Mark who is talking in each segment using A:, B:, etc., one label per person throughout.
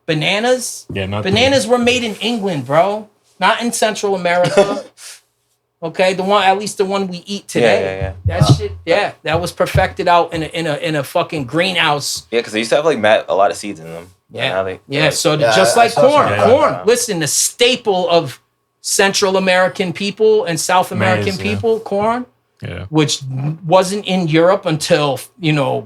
A: bananas.
B: Yeah,
A: bananas were made in England, bro, not in Central America. Okay, at least the one we eat today. That shit, that was perfected out in a fucking greenhouse.
C: Yeah, because they used to have like a lot of seeds in them.
A: Yeah. So just like corn. Listen, the staple of Central American people and South American people, corn.
B: Yeah.
A: Which wasn't in Europe until the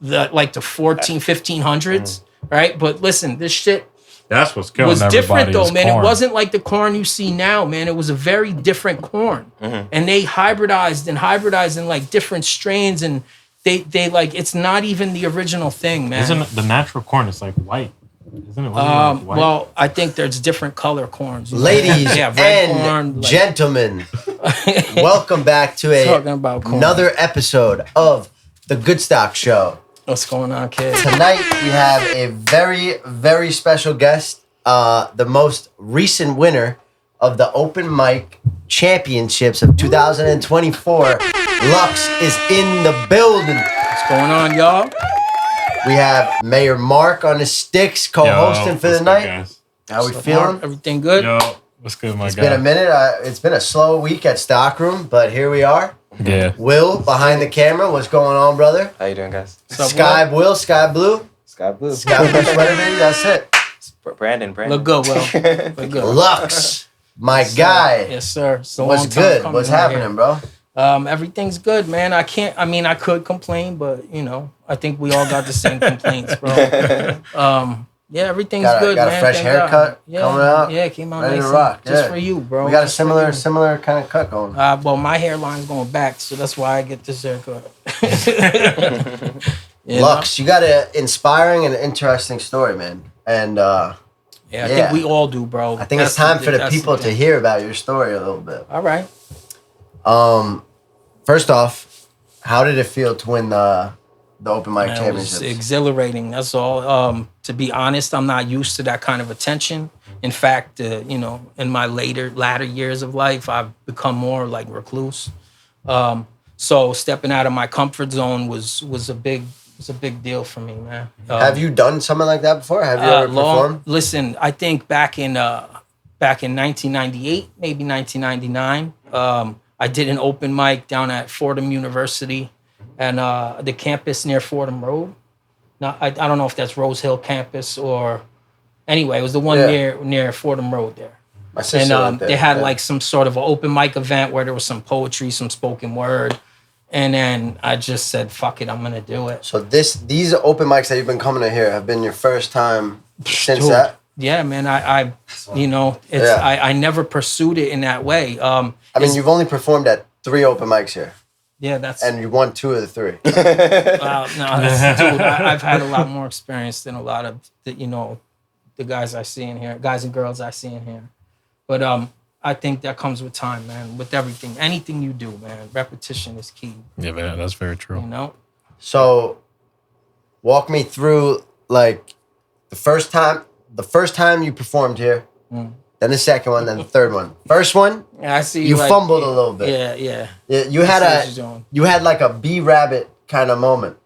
A: 1500s, right? But listen, this shit.
B: That's what's killing
A: was different though, man.
B: Corn.
A: It wasn't like the corn you see now, man. It was a very different corn, and they hybridized in like different strains, and they like it's not even the original thing, man.
B: Isn't the natural corn? It's like white, isn't it? Like white?
A: Well, I think there's different color corns,
D: ladies and corn, gentlemen. Welcome back to another episode of the Goodstock Show.
A: What's going on, kid?
D: Tonight we have a very, very special guest, the most recent winner of the Open Mic Championships of 2024. Lux is in the building.
A: What's going on, y'all?
D: We have Mayor Mark on the sticks, co-hosting for the night.
B: Guys?
D: How we feeling?
A: Mark, everything good?
B: Yo, what's good, my guy?
D: It's been a minute. It's been a slow week at Stockroom, but here we are.
B: Yeah.
D: Will behind the camera. What's going on, brother?
C: How you doing, guys?
D: Sky Blue. Sky Blue sweater, baby. That's it.
C: Brandon.
A: Look good, Will. Look good.
D: Lux, my guy.
A: Yes, sir.
D: What's good? What's happening, bro?
A: Everything's good, man. I could complain, but I think we all got the same complaints, bro. Yeah, everything's good,
D: got
A: man.
D: Got a fresh haircut coming out.
A: Yeah, it came out
D: ready
A: nice
D: to rock.
A: Just for you, bro.
D: We got a similar kind of cut going.
A: Well, my hairline's going back, so that's why I get this haircut.
D: Lux, you got an inspiring and interesting story, man. And
A: I think we all do, bro.
D: I think it's time for the people to hear about your story a little bit.
A: All right.
D: First off, how did it feel to win the Open Mic Championships?
A: It was exhilarating. That's all. To be honest, I'm not used to that kind of attention. In fact, in my latter years of life, I've become more like recluse. So stepping out of my comfort zone was a big deal for me, man.
D: Have you done something like that before? Have you ever performed?
A: Listen, I think back in 1998, maybe 1999, I did an open mic down at Fordham University. And the campus near Fordham Road. Now I don't know if that's Rose Hill campus or anyway, it was the one near Fordham Road there.
D: My sister
A: and they had like some sort of an open mic event where there was some poetry, some spoken word. And then I just said, fuck it, I'm gonna do it.
D: So these open mics that you've been coming to here have been your first time since that?
A: Yeah, man. I never pursued it in that way.
D: You've only performed at 3 open mics here.
A: Yeah, that's...
D: And you won 2 of the 3.
A: Dude, I've had a lot more experience than a lot of, the guys I see in here, guys and girls I see in here. But I think that comes with time, man, with everything. Anything you do, man, repetition is key.
B: Yeah, man, that's very true.
D: So, walk me through, like, the first time you performed here, then the second one, then the third one. First one,
A: I see
D: you fumbled a little bit.
A: Yeah.
D: You had like a B-Rabbit kind of moment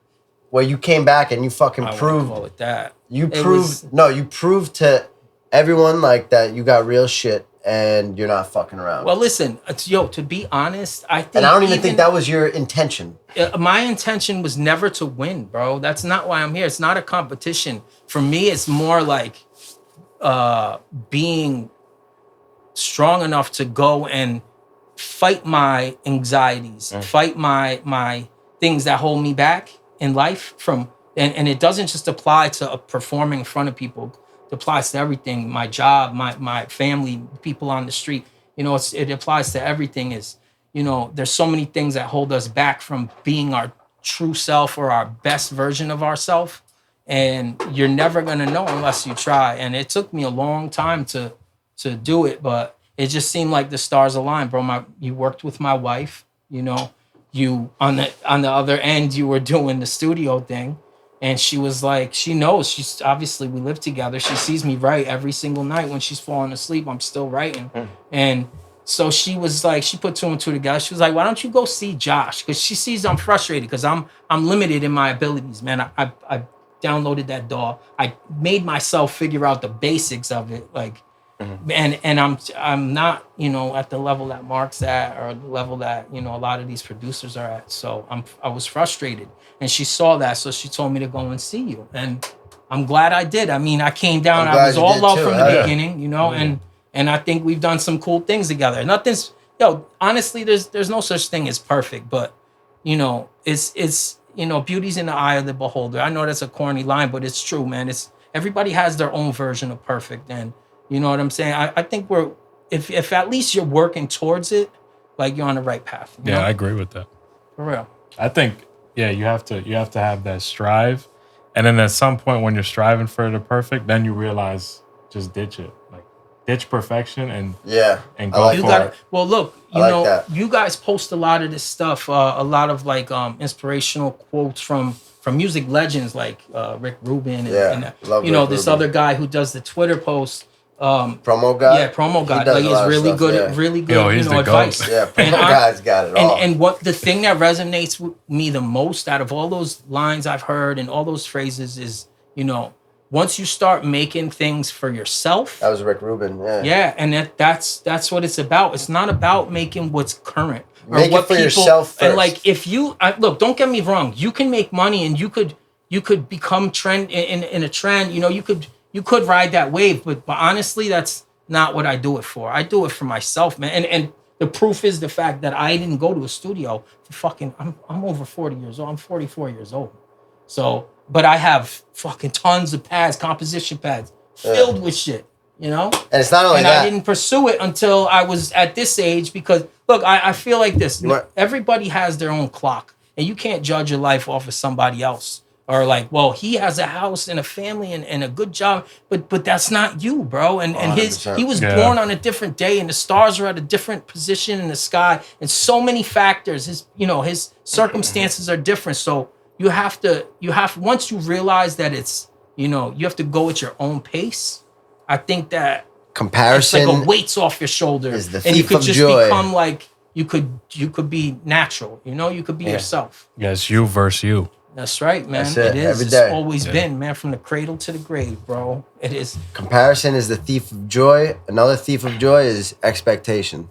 D: where you came back and you fucking proved.
A: Call it that.
D: You proved to everyone like that you got real shit and you're not fucking around.
A: Well, listen, to be honest, I think,
D: and I don't even think that was your intention.
A: My intention was never to win, bro. That's not why I'm here. It's not a competition. For me, it's more like being strong enough to go and fight my anxieties, fight my things that hold me back in life and it doesn't just apply to performing in front of people. It applies to everything. My job, my family, people on the street. It applies to everything. There's so many things that hold us back from being our true self or our best version of ourselves. And you're never gonna know unless you try. And it took me a long time to do it, but it just seemed like the stars aligned, bro. You worked with my wife, you on the other end, you were doing the studio thing, and she was like, she knows, she's obviously, we live together. She sees me write every single night when she's falling asleep. I'm still writing, and so she was like, she put 2 and 2 together. She was like, why don't you go see Josh? Because she sees I'm frustrated because I'm limited in my abilities, man. downloaded that DAW. I made myself figure out the basics of it, like, and I'm not, you know, at the level that Mark's at or the level that, you know, a lot of these producers are at. So I was frustrated, and she saw that, so she told me to go and see you, and I'm glad I did. I mean, I came down, I was all love from the beginning, you know, and I think we've done some cool things together. Nothing's, honestly, there's no such thing as perfect, but, you know, it's you know, beauty's in the eye of the beholder. I know that's a corny line, but it's true, man. It's everybody has their own version of perfect, and you know what I'm saying? I think if at least you're working towards it, like you're on the right path. You know?
B: I agree with that.
A: For real.
B: I think, you have to have that strive. And then at some point when you're striving for the perfect, then you realize just ditch it. Like ditch perfection and go for it.
A: Well, look, you guys post a lot of this stuff, a lot of like inspirational quotes from music legends like Rick Rubin and you know, this other guy who does the Twitter posts.
D: Promo guy.
A: Yeah, Promo guy. Like he's really good, really good, you know, advice.
D: Yeah, Promo guy's got it all.
A: And what the thing that resonates with me the most out of all those lines I've heard and all those phrases is, you know, once you start making things for yourself.
D: That was Rick Rubin. Yeah.
A: Yeah, and that's what it's about. It's not about making what's current or
D: make
A: what
D: it for
A: people,
D: yourself first.
A: And like if you look, don't get me wrong, you can make money and you could become trend in a trend. You know, you could ride that wave, but honestly, that's not what I do it for. I do it for myself, man. And the proof is the fact that I didn't go to a studio for fucking. I'm over 40 years old. I'm 44 years old. So, but I have fucking tons of pads, composition pads, filled with shit. You know,
D: and it's not only that.
A: I didn't pursue it until I was at this age because look, I feel like this. Everybody has their own clock, and you can't judge your life off of somebody else. Or like, well, he has a house and a family and a good job, but that's not you, bro. And he was born on a different day, and the stars are at a different position in the sky, and so many factors. His circumstances are different. So you have once you realize that it's, you have to go at your own pace. I think that
D: comparison,
A: it's like a weight's off your shoulders, and you could just become like you could be natural. You could be yourself.
B: Yes, you versus you.
A: That's right, man.
D: That's
A: it is.
D: Every day.
A: It's always been, man, from the cradle to the grave, bro. It is.
D: Comparison is the thief of joy. Another thief of joy is expectation.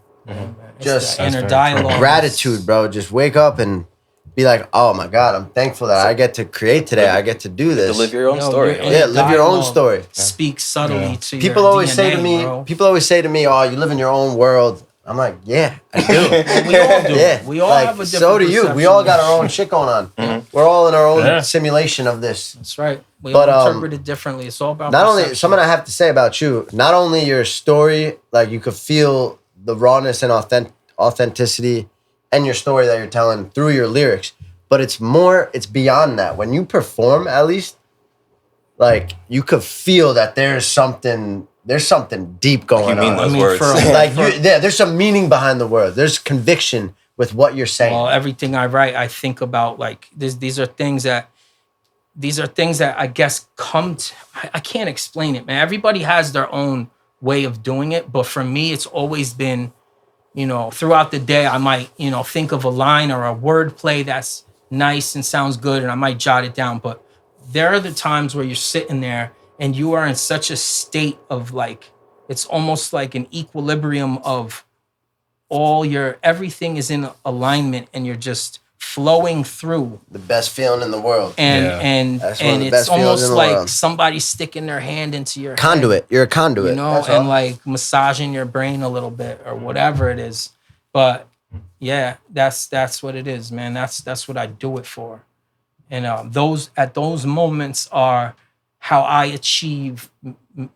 D: Just
A: inner dialogue.
D: Gratitude, bro. Just wake up and be like, oh my God, I'm thankful that I get to create today. I get to do this.
C: To live your own story.
D: Live your own story.
A: Speak subtly to
D: people
A: your
D: always
A: DNA,
D: say to me,
A: bro.
D: People always say to me, oh, you live in your own world. I'm like, yeah, I do.
A: We all do.
D: Yeah,
A: We all have a different
D: so do you. We all got our own shit going on.
C: Mm-hmm.
D: We're all in our own simulation of this.
A: That's right. We all interpret it differently. It's all about
D: not
A: perception.
D: only something I have to say about you. Not only your story, like you could feel the rawness and authenticity, and your story that you're telling through your lyrics. But it's beyond that. When you perform, at least, like you could feel that there's something deep going on.
C: You mean those words?
D: There's some meaning behind the word. There's conviction with what you're saying.
A: Well, everything I write, I think about like these are things that I guess I can't explain it, man. Everybody has their own way of doing it, but for me, it's always been, throughout the day, I might, think of a line or a word play that's nice and sounds good, and I might jot it down. But there are the times where you're sitting there and you are in such a state of like, it's almost like an equilibrium of everything is in alignment and you're just flowing through.
D: The best feeling in the world.
A: And it's almost like somebody sticking their hand into your
D: conduit.
A: head,
D: you're a conduit.
A: And like massaging your brain a little bit or whatever it is. But yeah, that's what it is, man. That's what I do it for. And those moments are how I achieve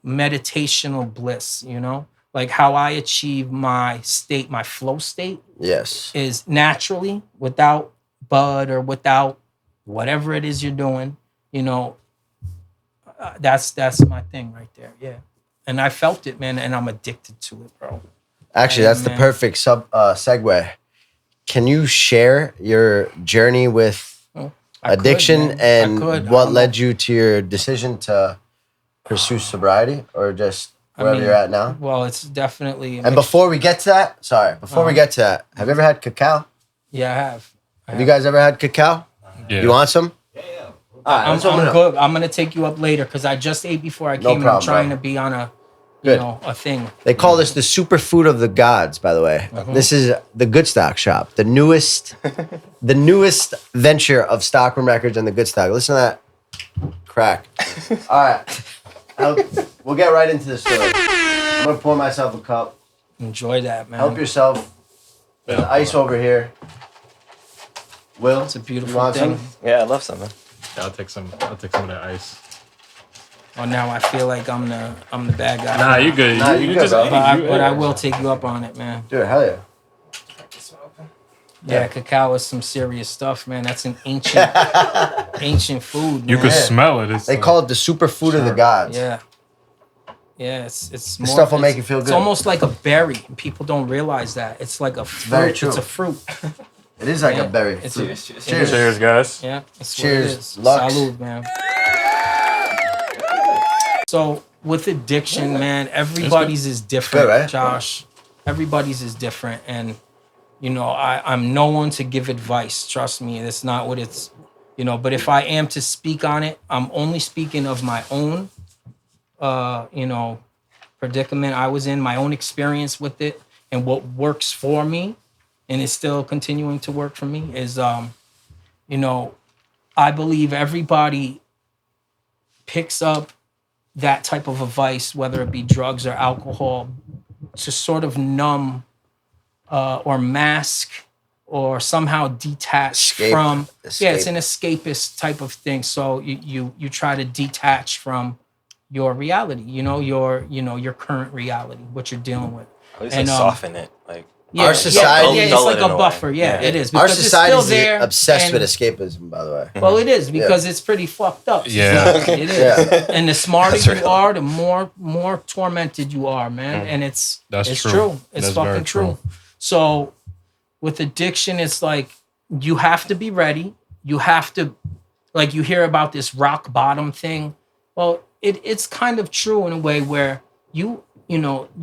A: meditational bliss, like how I achieve my state, my flow state.
D: Yes.
A: Is naturally without bud or without whatever it is you're doing, that's my thing right there. Yeah. And I felt it, man. And I'm addicted to it, bro.
D: Actually, that's the perfect segue. Can you share your journey with addiction and what led you to your decision to pursue sobriety or just wherever you're at now?
A: Well, it's definitely...
D: And before we get to that, we get to that, have you ever had cacao?
A: Yeah, I have.
D: Have you guys ever had cacao?
B: Yeah.
D: You want some?
E: Yeah.
A: I'm good. I'm gonna take you up later because I just ate before I came. And I'm trying to be on a, a thing.
D: They call this the superfood of the gods. By the way, this is the Goodstock shop, the newest venture of Stockroom Records and the Goodstock. Listen to that crack. All right, we'll get right into the story. I'm gonna pour myself a cup.
A: Enjoy that, man.
D: Help yourself. There's ice over here. Will,
A: it's a beautiful thing.
C: Yeah, I love something.
B: Yeah, I'll take some of that ice.
A: Oh, now I feel like I'm the bad guy.
B: Nah, you good.
D: Nah, you good, bro.
A: But I will take you up on it, man.
D: Dude, hell yeah.
A: Yeah, cacao is some serious stuff, man. That's an ancient food, man.
B: You can smell it.
D: They call it the superfood of the gods.
A: Yeah. Yeah, it's more,
D: this stuff will make you feel good.
A: It's almost like a berry. People don't realize that. It's like a fruit.
D: Very true.
A: It's a fruit.
D: It is like a berry.
B: Cheers, guys.
A: Yeah.
D: Cheers. Lux.
A: Salud, man. So with addiction, man, everybody's is different,
D: good, right?
A: Josh. Everybody's is different. And, I'm no one to give advice. Trust me. That's not what it's, but if I am to speak on it, I'm only speaking of my own predicament I was in, my own experience with it, and what works for me, and is still continuing to work for me is, I believe everybody picks up that type of a vice, whether it be drugs or alcohol, to sort of numb or mask or somehow detach from. Yeah, it's an escapist type of thing. So you try to detach from your reality, your current reality, what you're dealing with.
C: At least soften it, like.
D: Yeah, our society,
A: it's like a buffer. Yeah, it is.
D: Our society is obsessed with escapism, by the way.
A: Well, it is because it's pretty fucked up.
B: Yeah,
A: it is. Yeah. And the smarter you are, the more tormented you are, man. And it's true. It's fucking true. So with addiction, it's like you have to be ready. You have to, like, you hear about this rock bottom thing. Well, it's kind of true in a way where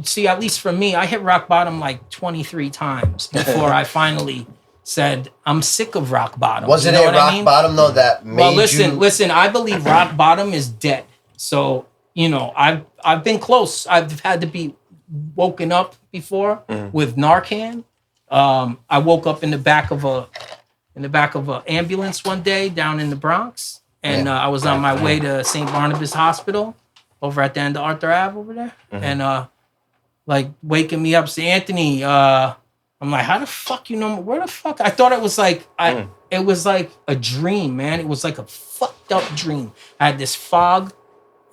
A: see, at least for me, I hit rock bottom like 23 times before I finally said, I'm sick of rock bottom.
D: Wasn't it rock bottom, though, that made
A: listen, I believe rock bottom is dead. So, I've been close. I've had to be woken up before with Narcan. I woke up in the back of a ambulance one day down in the Bronx. And I was on my way to St. Barnabas Hospital over at the end of Arthur Ave over there. And waking me up, say, Anthony, I'm like, how the fuck where the fuck? I thought it was like it was like a dream, man. It was like a fucked up dream. I had this fog.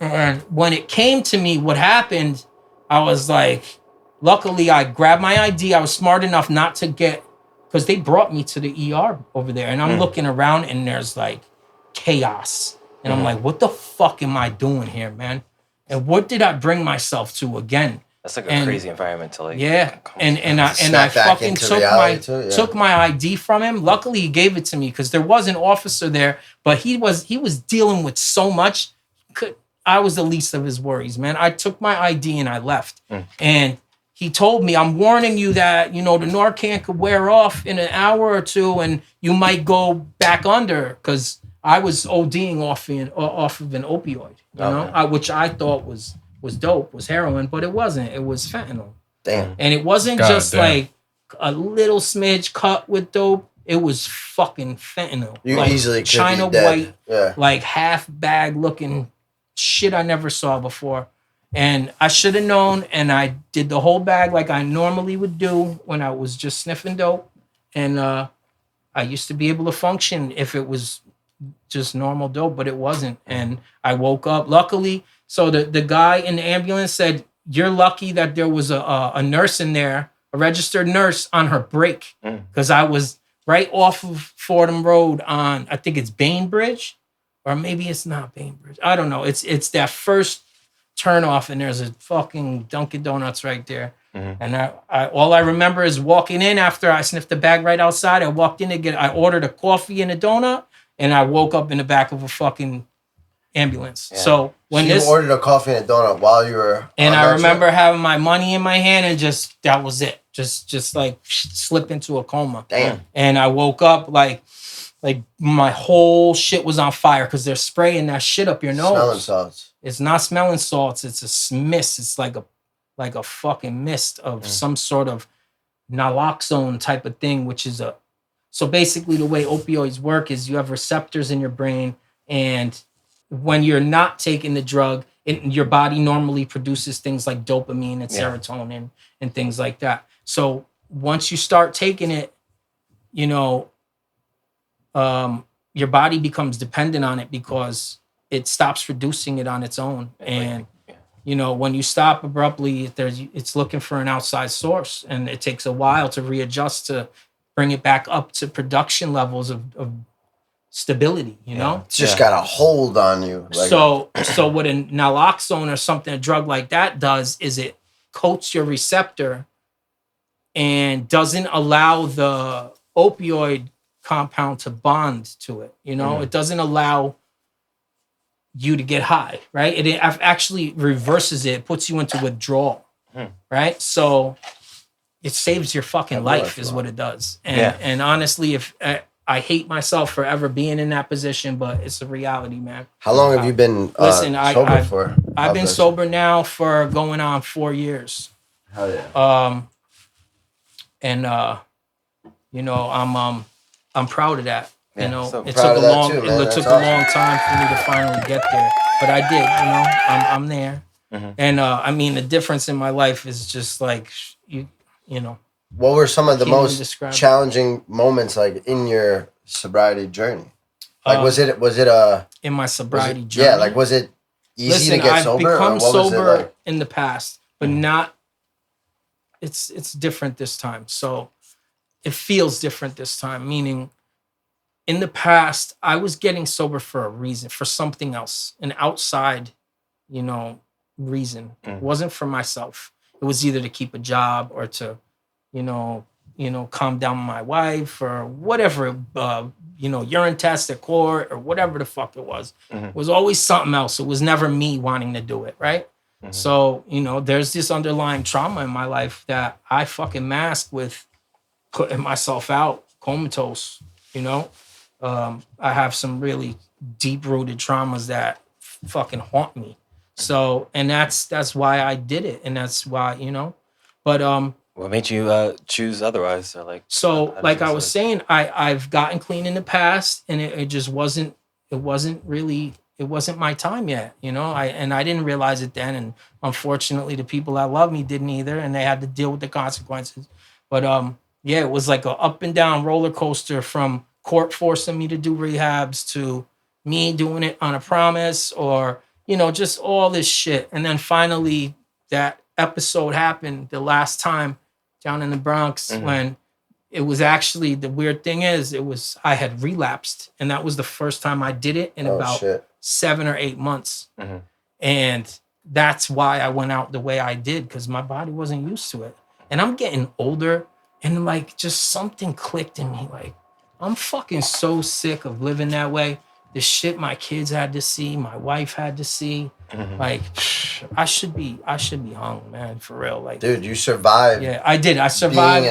A: And when it came to me, what happened, I was like, luckily I grabbed my ID. I was smart enough not to because they brought me to the ER over there. And I'm looking around and there's like chaos. And I'm like, what the fuck am I doing here, man? And what did I bring myself to again?
C: That's like a crazy environment to like.
A: Yeah, and I fucking took my ID from him. Luckily, he gave it to me because there was an officer there, but he was dealing with so much. I was the least of his worries, man. I took my ID and I left, and he told me, "I'm warning you that the Narcan could wear off in an hour or two, and you might go back under." Because I was ODing off of an opioid, which I thought was dope, was heroin, but it wasn't. It was fentanyl.
D: Damn.
A: And it wasn't like a little smidge cut with dope. It was fucking fentanyl.
D: You easily could
A: China
D: be dead.
A: white, like half bag looking shit I never saw before. And I should have known, and I did the whole bag like I normally would do when I was just sniffing dope. And I used to be able to function if it was just normal dope, but it wasn't. And I woke up, luckily. So the guy in the ambulance said, you're lucky that there was a nurse in there, a registered nurse on her break. Because I was right off of Fordham Road on, I think it's Bainbridge, or maybe it's not Bainbridge. I don't know. It's that first turn off and there's a fucking Dunkin' Donuts right there. And I all I remember is walking in after I sniffed the bag right outside. I walked in I ordered a coffee and a donut, and I woke up in the back of a fucking ambulance. Yeah. So
D: you ordered a coffee and a donut while you were,
A: and I remember having my money in my hand and that was it. Just like slip into a coma.
D: Damn.
A: And I woke up like like my whole shit was on fire because they're spraying that shit up your nose.
D: Smelling salts.
A: It's not smelling salts. It's a mist. It's like a fucking mist of some sort of naloxone type of thing, which is so basically the way opioids work is you have receptors in your brain, and when you're not taking the drug, your body normally produces things like dopamine and serotonin and things like that. So once you start taking it, you know, your body becomes dependent on it because it stops producing it on its own. And you know, when you stop abruptly, it's looking for an outside source, and it takes a while to readjust to bring it back up to production levels of stability, you know?
D: It's just got a hold on you.
A: Like, so what a naloxone or something, a drug like that does is it coats your receptor and doesn't allow the opioid compound to bond to it, you know? It doesn't allow you to get high, right? It actually reverses it, puts you into withdrawal, right? So it saves your fucking life is what it does. And honestly, if I hate myself for ever being in that position, but it's a reality, man.
D: How long have you been sober for?
A: I've been sober now for going on 4 years.
D: Hell yeah.
A: You know, I'm proud of that.
C: Yeah,
A: you know,
C: so
A: it took a long
D: awesome.
A: time for me to finally get there, but I did. You know, I'm there. And I mean, the difference in my life is just like you know.
D: What were some of the most challenging moments like in your sobriety journey? Like was it
A: in my sobriety journey?
D: Yeah, like was it easy to get sober?
A: I've become sober in the past, but not. It's different this time. So it feels different this time. Meaning, in the past, I was getting sober for a reason, for something else, an outside, you know, reason. It wasn't for myself. It was either to keep a job or to, you know, calm down my wife or whatever, you know, urine test at court or whatever the fuck it was. It was always something else. It was never me wanting to do it, right? So, you know, there's this underlying trauma in my life that I fucking mask with putting myself out, comatose, you know? I have some really deep-rooted traumas that fucking haunt me. So, and that's why I did it. And that's why, you know, but,
C: what made you choose otherwise? Or like,
A: so like I was saying, I've gotten clean in the past, and it just wasn't my time yet, you know. I didn't realize it then, and unfortunately, the people that love me didn't either, and they had to deal with the consequences. But yeah, it was like a up and down roller coaster from court forcing me to do rehabs to me doing it on a promise, or you know, just all this shit. And then finally, that episode happened the last time down in the Bronx when it was actually, the weird thing is, I had relapsed, and that was the first time I did it in about 7 or 8 months. And that's why I went out the way I did, because my body wasn't used to it. And I'm getting older, and like just something clicked in me. Like, I'm fucking so sick of living that way. The shit my kids had to see, my wife had to see. Like, I should be hung, man, for real. Like,
D: dude, you survived.
A: Yeah, I did. I survived.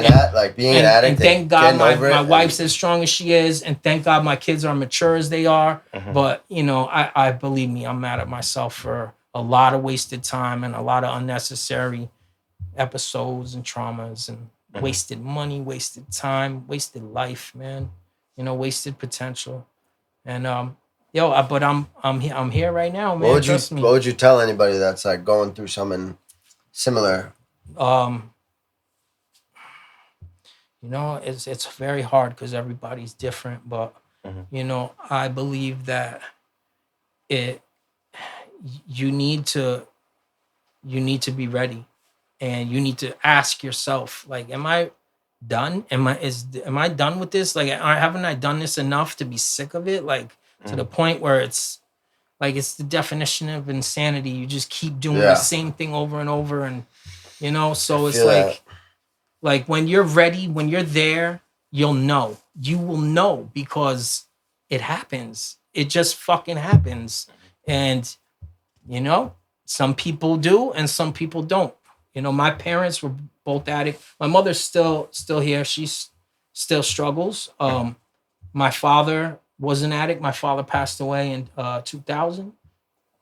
D: Being an addict.
A: And thank God my wife's as strong as she is, and thank God my kids are mature as they are. But you know, I believe me, I'm mad at myself for a lot of wasted time and a lot of unnecessary episodes and traumas, and wasted money, wasted time, wasted life, man. You know, wasted potential. And but I'm here right now, man. What
D: would you tell anybody that's like going through something similar?
A: You know, it's very hard because everybody's different, but you know, I believe that you need to be ready, and you need to ask yourself, like, am I done? Am I done with this? Like, haven't I done this enough to be sick of it? Like, to the point where it's like, it's the definition of insanity. You just keep doing the same thing over and over, and you know, so it's like when you're ready, when you're there, you will know, because it happens. It just fucking happens. And you know, some people do and some people don't. You know, my parents were both addicts. My mother's still here. She still struggles. my father was an addict. My father passed away in 2000.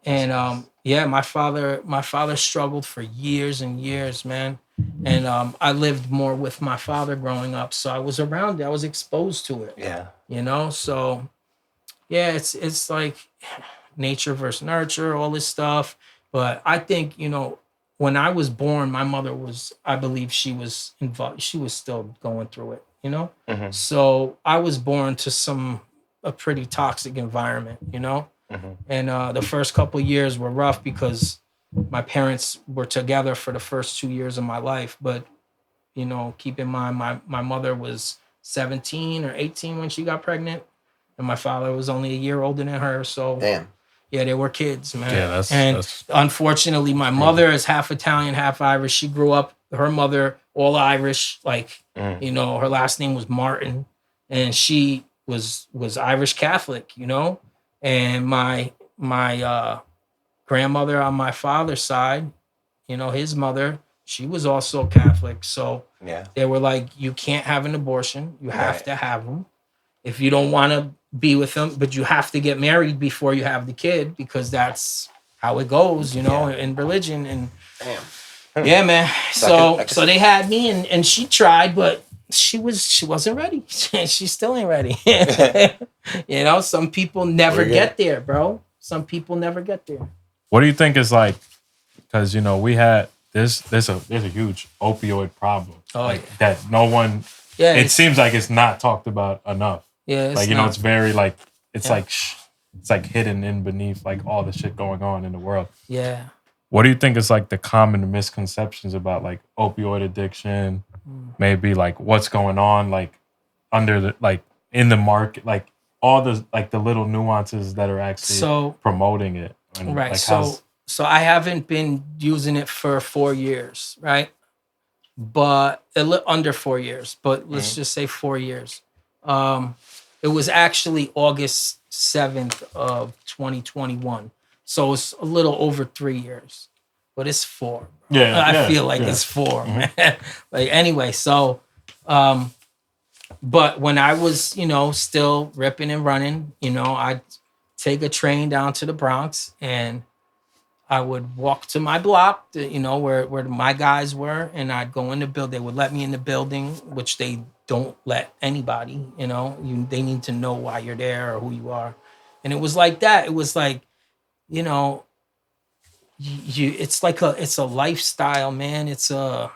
A: And my father struggled for years and years, man. And I lived more with my father growing up, so I was around it. I was exposed to it.
C: Yeah.
A: You know, so yeah, it's like nature versus nurture, all this stuff. But I think, you know, when I was born, my mother was, I believe she was involved. She was still going through it, you know?
C: Mm-hmm.
A: So I was born to a pretty toxic environment, you know?
C: Mm-hmm.
A: And the first couple of years were rough because my parents were together for the first 2 years of my life. But, you know, keep in mind, my mother was 17 or 18 when she got pregnant. And my father was only a year older than her. So,
D: damn.
A: Yeah, they were kids, man.
B: Yeah, that's
A: unfortunately, my mother is half Italian, half Irish. She grew up, her mother, all Irish. Like, you know, her last name was Martin. And she was Irish Catholic, you know? And my grandmother on my father's side, you know, his mother, she was also Catholic. So they were like, you can't have an abortion. You have to have them. If you don't want to be with them, but you have to get married before you have the kid, because that's how it goes, you know, in religion. And yeah, man. So they had me, and she tried, but she wasn't ready. She still ain't ready. You know, some people never get there, bro. Some people never get there.
B: What do you think is like? Because you know, we had there's a huge opioid problem. That no one. Yeah, it seems like it's not talked about enough.
A: Yeah,
B: like, you know, it's very like, it's like hidden in beneath like all the shit going on in the world.
A: Yeah.
B: What do you think is like the common misconceptions about like opioid addiction? Maybe like what's going on like under the, like in the market, like all the like the little nuances that are actually promoting it. And,
A: right.
B: Like,
A: so I haven't been using it for 4 years, right? But under 4 years, but let's just say 4 years. It was actually August 7th of 2021. So it's a little over 3 years, but it's 4.
B: Yeah.
A: I feel like it's 4, man. Like, anyway, so, but when I was, you know, still ripping and running, you know, I'd take a train down to the Bronx and I would walk to my block, you know, where my guys were, and I'd go in the building. They would let me in the building, which they don't let anybody, you know. They need to know why you're there or who you are. And it was like that. It was like, you know, it's a lifestyle, man. It's a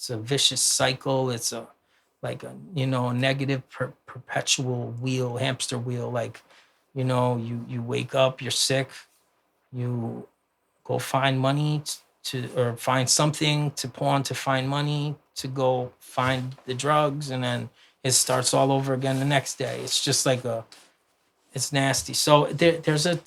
A: vicious cycle. It's a negative perpetual hamster wheel. Like, you know, you wake up, you're sick. You go find money or find something to pawn to find money to go find the drugs, and then it starts all over again the next day. It's just like it's nasty. So there's a.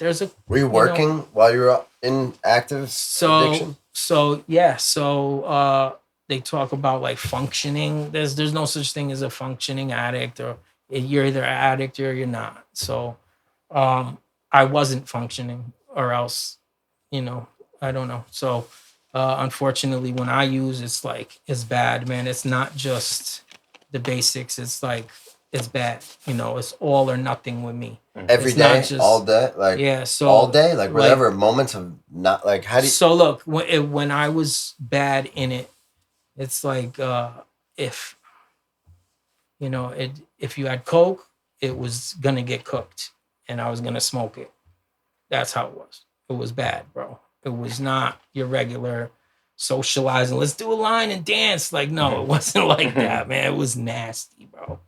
D: Were you working while you were in active addiction?
A: So yeah. So they talk about like functioning. There's no such thing as a functioning addict, or you're either an addict or you're not. So I wasn't functioning. Or else, you know, I don't know. So, unfortunately, when I use, it's bad, man. It's not just the basics. It's like, it's bad. You know, it's all or nothing with me.
D: Every day, all day? Like, so all day? Like, whatever, moments of not, like, how do you...
A: So, look, when I was bad in it, it's like, if you had Coke, it was going to get cooked, and I was going to smoke it. That's how it was. It was bad, bro. It was not your regular socializing. Let's do a line and dance. Like, no, it wasn't like that, man. It was nasty, bro.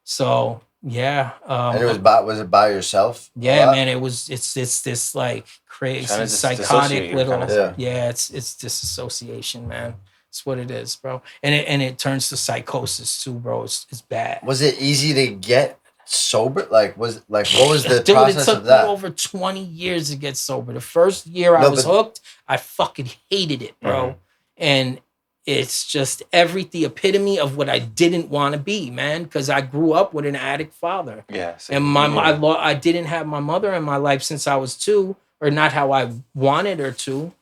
A: So yeah.
D: And was it by yourself?
A: Yeah, man. It's this like crazy psychotic little. It's disassociation, man. It's what it is, bro. And it turns to psychosis too, bro. It's bad.
D: Was it easy to get sober? Like, what was the process of that?
A: It took me over 20 years to get sober. The first year I was hooked, I fucking hated it, bro. And it's just the epitome of what I didn't want to be, man, because I grew up with an addict father.
C: Yeah.
A: And I didn't have my mother in my life since I was 2, or not how I wanted her to,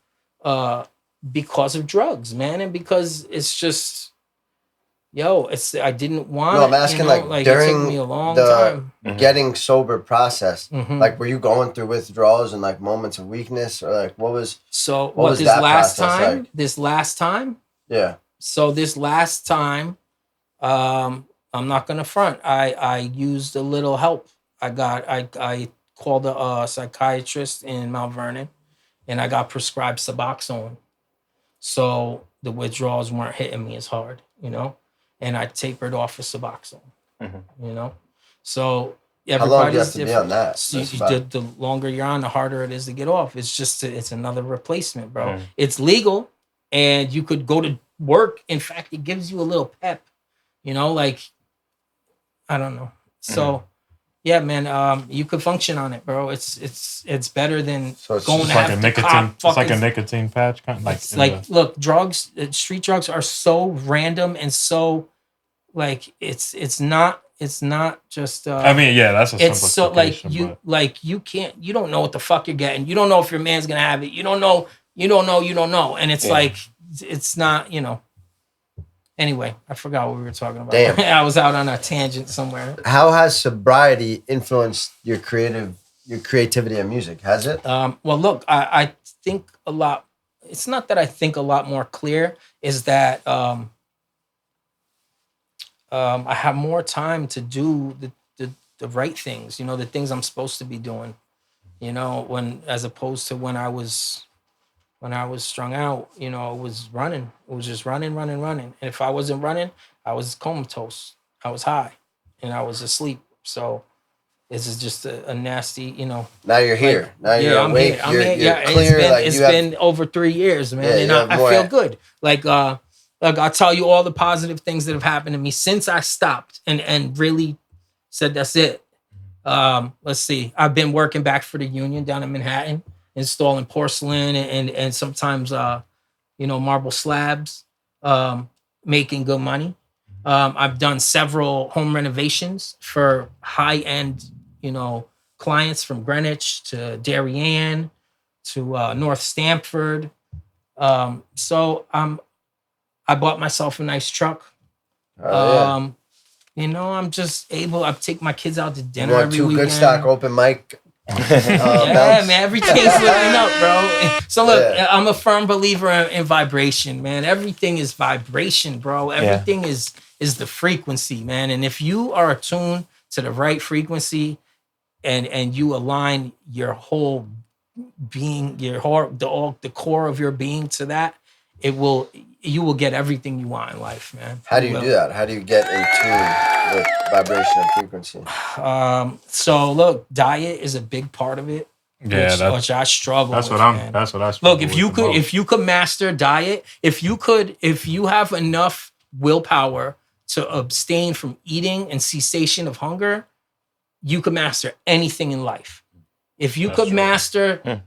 A: because of drugs, man. And because it's just, yo, I didn't want.
D: No, I'm asking like during
A: it took me a long
D: the
A: time.
D: getting sober process. Like, were you going through withdrawals and like moments of weakness, or like what was
A: this
D: that
A: last
D: process
A: time?
D: like?
A: This last time?
D: Yeah.
A: So this last time, I'm not gonna front. I used a little help. I called a psychiatrist in Mount Vernon, and I got prescribed Suboxone. So the withdrawals weren't hitting me as hard, you know, and I tapered off of Suboxone, you know. So everybody's different. On that? So the longer you're on, the harder it is to get off. It's another replacement, bro. It's legal, and you could go to work. In fact, it gives you a little pep, you know, like, I don't know. So yeah, man, you could function on it, bro. It's better than going to have to cop.
B: It's like a nicotine patch, kind of like.
A: It's like, look, drugs, street drugs are so random and so, like, it's not just.
B: I mean, yeah, that's a
A: it's so like you don't know what the fuck you're getting. You don't know if your man's gonna have it. You don't know, and it's like it's not, you know. Anyway, I forgot what we were talking about.
D: Damn.
A: I was out on a tangent somewhere.
D: How has sobriety influenced your creativity and music? Has it?
A: Well, look, I think a lot. It's not that I think a lot more clear. Is that I have more time to do the right things. You know, the things I'm supposed to be doing. You know, as opposed to when I was strung out, you know, it was running. It was just running. And if I wasn't running, I was comatose. I was high and I was asleep. So this is just a nasty, you know.
D: Now you're here. Now you're awake.
A: I'm here. You're clear. It's been over 3 years, man. And I feel good. Like I'll tell you all the positive things that have happened to me since I stopped and really said, that's it. Let's see. I've been working back for the union down in Manhattan, installing porcelain and sometimes, marble slabs, making good money. I've done several home renovations for high-end, clients from Greenwich to Darien to North Stamford. So I bought myself a nice truck. I'm just I take my kids out to dinner every weekend.
D: Goodstock Open Mic.
A: Man, everything's looking up, bro. So look, I'm a firm believer in vibration, man. Everything is vibration, bro. Everything is the frequency, man. And if you are attuned to the right frequency and you align your whole being, the core of your being to that, you will get everything you want in life, man.
D: How do you do that? How do you get in tune with vibration and frequency?
A: So look, diet is a big part of it.
B: Yeah,
A: which I struggle.
B: That's
A: with,
B: That's what I struggle.
A: Look, if you could master diet, if you have enough willpower to abstain from eating and cessation of hunger, you could master anything in life. If you could master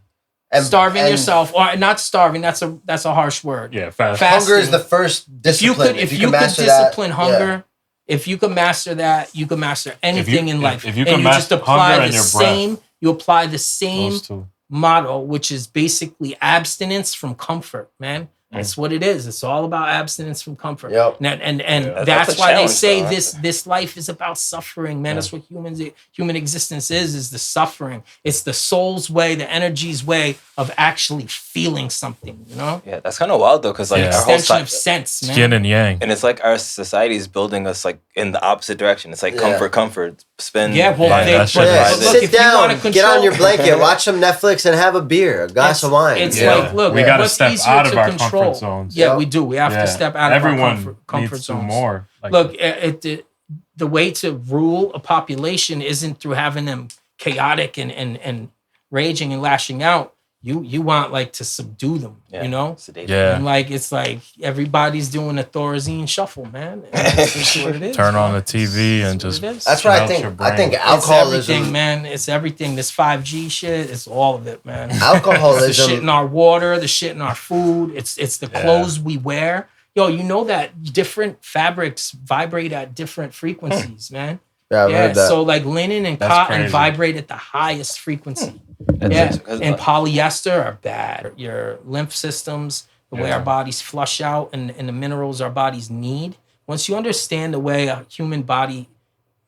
A: starving yourself, or not starving, that's a harsh word.
B: Yeah, fasting.
D: Hunger is the first discipline.
A: If you could discipline hunger, if you could master that, you could master anything in life.
B: If you can master hunger and your breath,
A: you apply the same model, which is basically abstinence from comfort, man. That's what it is. It's all about abstinence from comfort.
D: Yep.
A: And that's why they say this life is about suffering, man. That's what human existence is the suffering. It's the soul's way, the energy's way of actually feeling something, you know?
C: Yeah, that's kind of wild though, because like our whole
A: extension of sense, man.
B: Yin and yang.
C: And it's like our society is building us like in the opposite direction. It's like comfort, spend.
A: Yeah, well,
D: sit down, get on your blanket, watch some Netflix, and have a beer, a glass of wine.
A: It's like, look,
B: we got to step out of our comfort zones.
A: Yeah, we do. We have to step out of our comfort zones.
B: More. Like,
A: look, the way to rule a population isn't through having them chaotic and raging and lashing out. You want like to subdue them, you know?
B: Yeah.
A: And like it's like everybody's doing a Thorazine shuffle, man. That's what it is.
B: Turn on the TV and just.
D: That's what I think. I think alcoholism,
A: it's everything, man. It's everything. This 5G shit. It's all of it, man.
D: Alcoholism.
A: It's the shit in our water. The shit in our food. It's the clothes we wear. Yo, you know that different fabrics vibrate at different frequencies, man.
D: Yeah, I've heard that.
A: So like linen and cotton vibrate at the highest frequency. And polyester are bad. Your lymph systems, the way our bodies flush out, and the minerals our bodies need once you understand the way a human body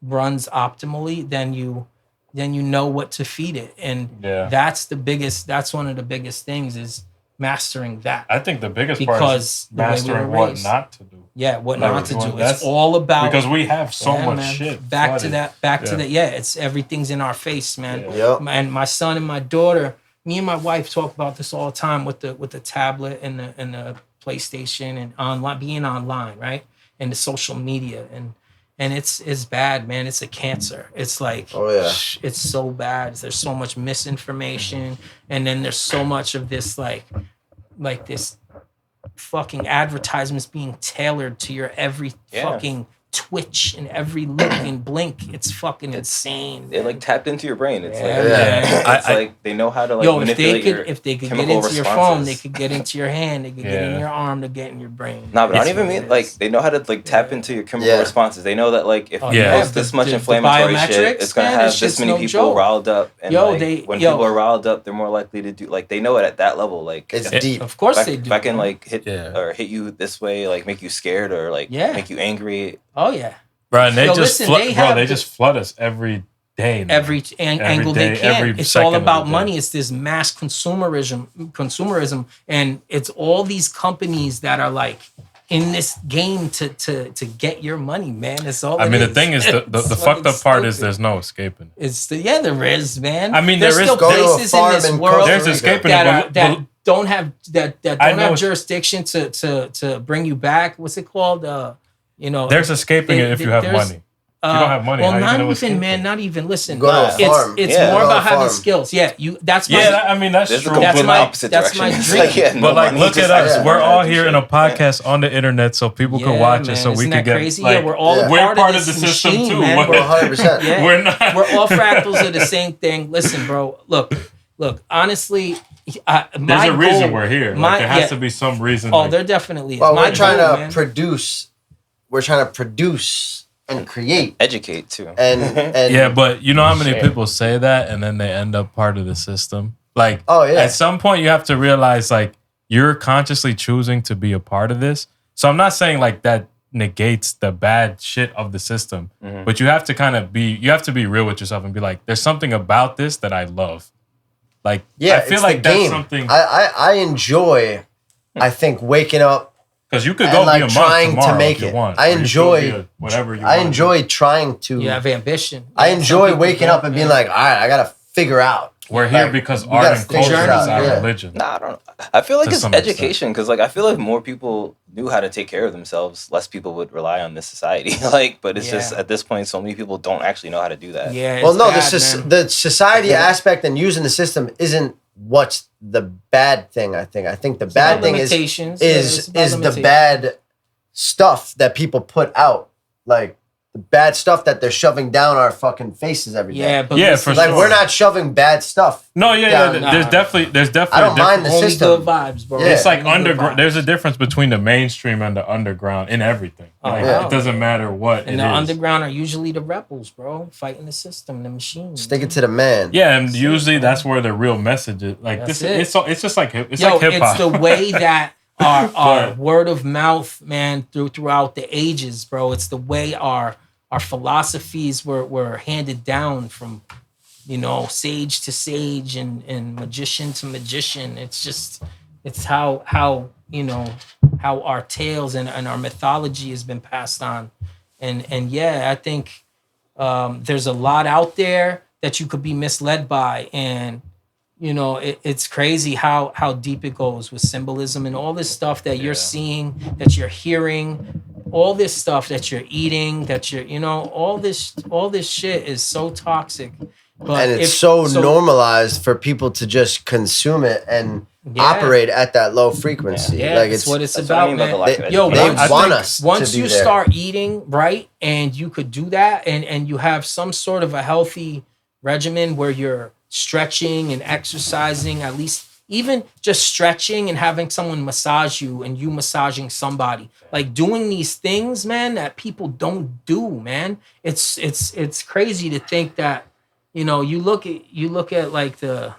A: runs optimally, then you know what to feed it. And that's one of the biggest things is mastering that.
B: I think the biggest part is mastering what not to do.
A: Yeah, what not to do. It's all about,
B: because we have so much shit.
A: Back to that. It's everything's in our face, man.
D: Yep.
A: And my son and my daughter, me and my wife talk about this all the time with the tablet and the PlayStation and online, being online, right? And the social media and it's bad, man. It's a cancer. It's like, it's so bad. There's so much misinformation, and then there's so much of this like this fucking advertisements being tailored to your every fucking twitch and every look and blink. It's fucking insane.
C: It like tapped into your brain. It's like they know how to like manipulate
A: if they could get into your phone, they could get into your hand, they could get in your arm, to get in your brain.
C: Nah, but I don't even mean like they know how to like tap into your chemical responses. They know that like if you post this much inflammatory shit, it's gonna have this many people riled up. And when people are riled up, they're more likely to do like they know it at that level. Like
D: it's deep.
A: Of course they do.
C: If I can like hit you this way, like make you scared or like make you angry.
A: Oh yeah,
B: bro. And they just flood us every day.
A: Every angle they can. It's all about money. It's this mass consumerism, and it's all these companies that are like in this game to get your money, man. It's all.
B: I mean, the thing is, the fucked up part is there's no escaping.
A: There is, man.
B: I mean,
A: there's still places in this world
B: there's escaping
A: that don't have jurisdiction to bring you back. What's it called?
B: There's escaping it if you have money. If you don't have money,
A: well, not even. Listen,
D: it's
A: more about having skills. Yeah, that's my.
B: Yeah, I mean that's true.
A: That's my dream.
B: But like, look at us. We're all here in a podcast on the internet, so people can watch it, so we can get
A: crazy.
B: Like,
A: we're all
B: part of the system
A: machine,
B: too.
A: Man.
D: We're 100%.
B: We're not.
A: We're all fractals of the same thing. Listen, bro. Look. Honestly,
B: there's a reason we're here. There has to be some reason.
A: Oh, there definitely is.
D: Well, we're trying to produce. We're trying to produce and create,
C: educate too,
D: and
B: yeah. But you know how many people say that, and then they end up part of the system. Like, at some point, you have to realize like you're consciously choosing to be a part of this. So I'm not saying like that negates the bad shit of the system, but you have to kind of be. You have to be real with yourself and be like, there's something about this that I love. Like, I feel like that's something
D: I enjoy. I think waking up.
B: Because you could go be a monk
D: trying
B: tomorrow
D: to make
B: if you
D: it.
B: want.
D: I enjoy
B: whatever you
D: I
B: want.
D: enjoy trying to.
A: You have ambition.
D: I enjoy waking up and being like, all right, I gotta figure out.
B: We're here because art and culture is our religion.
C: Nah, I don't know. I feel like it's education because like I feel like if more people knew how to take care of themselves, less people would rely on this society. But it's just at this point, so many people don't actually know how to do that.
A: Yeah.
D: Well, no, the society aspect and using the system isn't what's the bad thing. I think the bad thing is the bad stuff that people put out, like the bad stuff that they're shoving down our fucking faces every day.
A: Yeah, but
B: for
D: like
B: sure.
D: We're not shoving bad stuff.
B: No, there's definitely.
D: I don't mind the system.
A: Good vibes, bro.
B: Yeah. It's like underground. There's a difference between the mainstream and the underground in everything. It doesn't matter what.
A: And the underground are usually the rebels, bro, fighting the system, the machine.
D: Sticking to the man.
B: Yeah, and usually that's where the real message is. Like this, it's just like like hip hop.
A: It's the way that. Our word of mouth, man, throughout the ages, bro. It's the way our philosophies were handed down from, sage to sage and magician to magician. It's how our tales and our mythology has been passed on. And I think there's a lot out there that you could be misled by, and it's crazy how deep it goes with symbolism and all this stuff that you're seeing, that you're hearing, all this stuff that you're eating, that you're, all this shit is so toxic. But
D: and it's so normalized for people to just consume it and operate at that low frequency.
A: Yeah,
D: like
A: it's what it's about, man.
D: They want us
A: once
D: to be
A: you
D: there.
A: start eating right, and you could do that, and you have some sort of a healthy regimen where you're stretching and exercising, at least even just stretching and having someone massage you and you massaging somebody, like doing these things, man, that people don't do, man. It's crazy to think that, you look at like the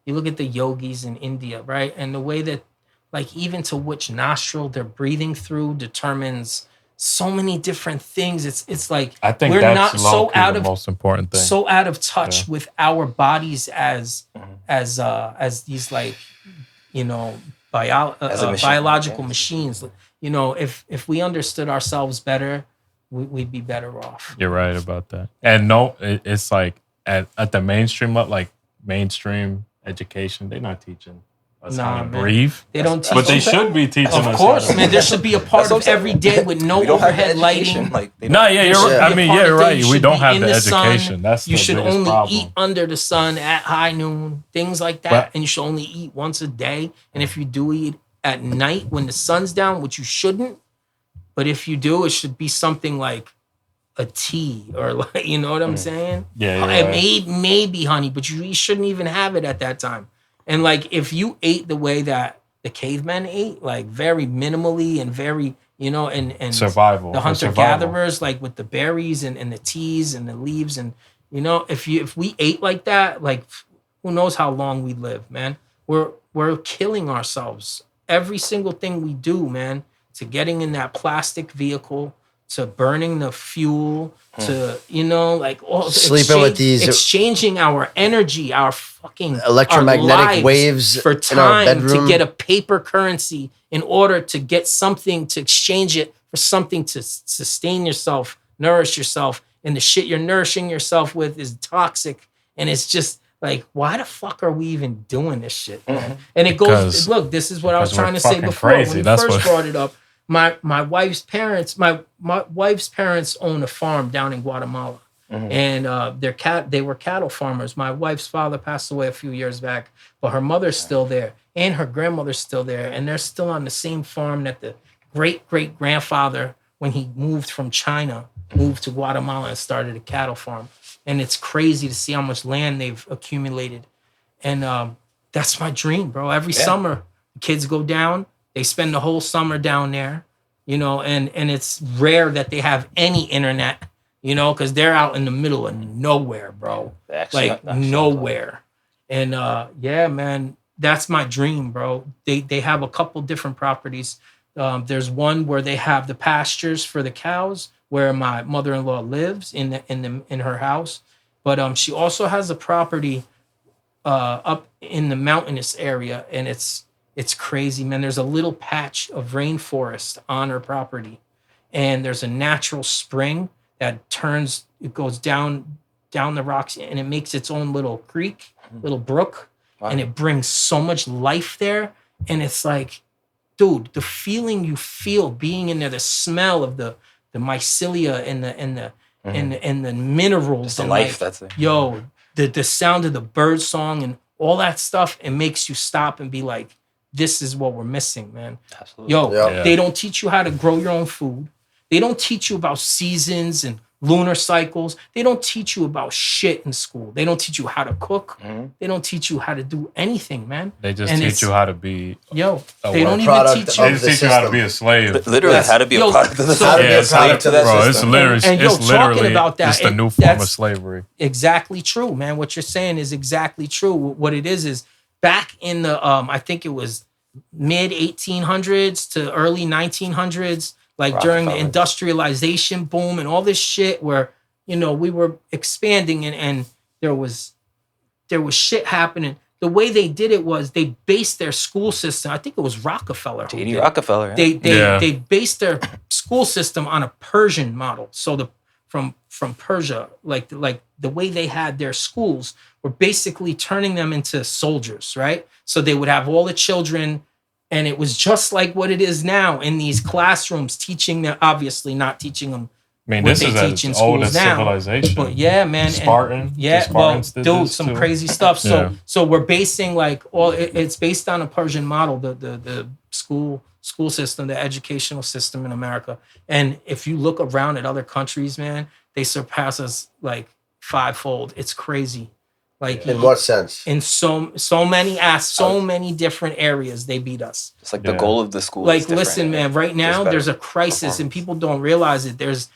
A: yogis in India, right? And the way that, like, even to which nostril they're breathing through determines so many different things. It's like
B: I think
A: we're
B: that's
A: not so out
B: the
A: of
B: most important thing.
A: So out of touch with our bodies as these like, you know, biological machines. You know, if we understood ourselves better, we'd be better off.
B: You're right about that. And no, it's like at the mainstream education, they're not teaching us how to breathe.
A: They don't teach.
B: But they should be teaching us.
A: Of course, man. There should be a part of every day with no overhead lighting.
B: You're right. We don't have the education. That's
A: you should only
B: problem.
A: eat under the sun at high noon, things like that. And you should only eat once a day. And if you do eat at night when the sun's down, which you shouldn't, but if you do, it should be something like a tea or like, you know what I'm saying?
B: Yeah.
A: Maybe honey, but you shouldn't even have it at that time. And like, if you ate the way that the cavemen ate, like very minimally and very, you know, and
B: survival,
A: the hunter-gatherers, like with the berries and the teas and the leaves. And, you know, if we ate like that, like who knows how long we live, man. We're killing ourselves. Every single thing we do, man, to getting in that plastic vehicle, to burning the fuel, to, you know, like
D: sleeping with these,
A: exchanging our energy, our fucking
D: electromagnetic waves
A: for time to get a paper currency in order to get something to exchange it for something to sustain yourself, nourish yourself, and the shit you're nourishing yourself with is toxic. And it's just like, why the fuck are we even doing this shit, man? And it goes, look, this is what I was trying to say before when you first brought it up. My wife's parents own a farm down in Guatemala, and they were cattle farmers. My wife's father passed away a few years back, but her mother's still there, and her grandmother's still there, and they're still on the same farm that the great grandfather, when he moved from China, moved to Guatemala and started a cattle farm. And it's crazy to see how much land they've accumulated, and that's my dream, bro. Every summer, kids go down. They spend the whole summer down there, you know, and it's rare that they have any internet, you know, because they're out in the middle of nowhere, bro. Like nowhere. And yeah, man, that's my dream, bro. They have a couple different properties. There's one where they have the pastures for the cows, where my mother-in-law lives in her house. But she also has a property up in the mountainous area, and it's crazy, man. There's a little patch of rainforest on her property, and there's a natural spring that it goes down the rocks, and it makes its own little creek, little brook, and it brings so much life there. And it's like, dude, the feeling you feel being in there, the smell of the mycelia and the minerals,
C: just the
A: and
C: life,
A: like,
C: that's it.
A: Yo, the sound of the bird song and all that stuff, it makes you stop and be like, this is what we're missing, man.
C: Absolutely.
A: Yo, they don't teach you how to grow your own food. They don't teach you about seasons and lunar cycles. They don't teach you about shit in school. They don't teach you how to cook. They don't teach you how to do anything, man.
B: They just teach you how to be.
A: They don't even teach you.
B: They just teach you how to be a slave.
C: Literally, how to be a product of the system. How to be a product of that system.
B: It's literally about that, it's the new form of slavery.
A: Exactly true, man. What you're saying is exactly true. What it is back in the, I think it was mid 1800s to early 1900s, like during the industrialization boom and all this shit where, you know, we were expanding and there was shit happening. The way they did it was they based their school system. I think it was Rockefeller.
C: J.D. Rockefeller.
A: They based their school system on a Persian model. So from Persia, like the way they had their schools were basically turning them into soldiers, right? So they would have all the children, and it was just like what it is now in these classrooms, teaching them, obviously not teaching them.
B: I mean, this is as old as civilization.
A: But yeah, man. Dude, some crazy stuff. So we're basing like it's based on a Persian model, the school system, the educational system in America. And if you look around at other countries, man, they surpass us like fivefold. It's crazy. Like
D: in what sense?
A: In so many different areas, they beat us.
C: It's like the goal of the school.
A: Like, listen, man. Right now, there's a crisis, and people don't realize it. There's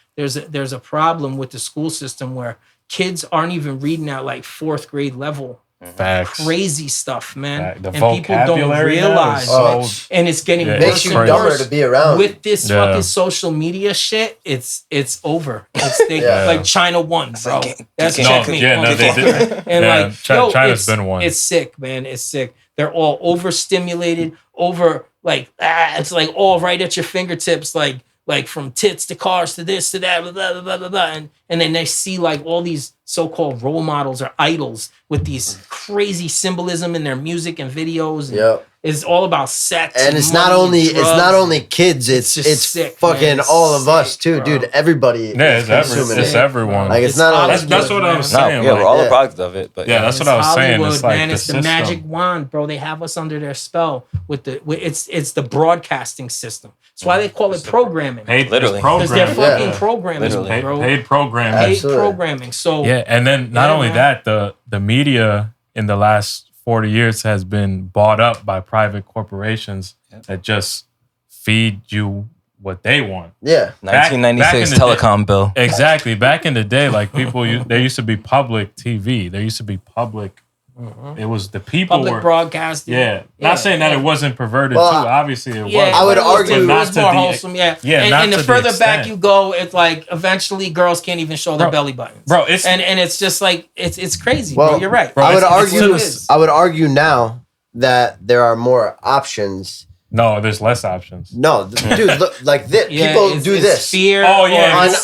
A: a problem with the school system where kids aren't even reading at like 4th grade level
B: Facts.
A: Crazy stuff, man.
B: The
A: and people don't realize. And it's getting worse and worse
D: to be around.
A: With this fucking social media shit. It's over. It's like China won, bro. That's checkmate.
B: They did.
A: And
B: China's been one.
A: It's sick, man. It's sick. They're all overstimulated, it's like all right at your fingertips, like from tits to cars to this to that, blah, blah, blah, blah, blah. And then they see like all these so-called role models or idols with these crazy symbolism in their music and videos. And it's all about sex.
D: And it's not only kids, it's sick, fucking all of us too, bro. Dude. Everybody.
B: Yeah, it's everyone.
D: Like it's not.
B: That's what I was saying.
C: Yeah, we're all a product of it. But
B: that's what I was saying. It's like
A: man, it's the magic wand, bro. They have us under their spell it's the broadcasting system. That's why they call it programming.
C: Literally.
A: Because they're fucking programming, bro.
B: Paid programming.
A: Paid programming. So
B: and then not only that, the media in the last 40 years has been bought up by private corporations that just feed you what they want.
D: Yeah.
C: 1996 telecom bill.
B: Exactly. Back in the day, like there used to be public TV. There used to be public. It was the people
A: public broadcasting.
B: Yeah. Not saying that it wasn't perverted too. Obviously it was.
D: I would argue
A: it was more wholesome. And the further back you go, it's like eventually girls can't even show their belly buttons.
B: Bro,
A: and it's just like it's crazy. Bro, you're right.
D: Bro, I would argue now that there are more options.
B: No, there's less options.
D: No, dude, look, like this. People do this.
A: Fear.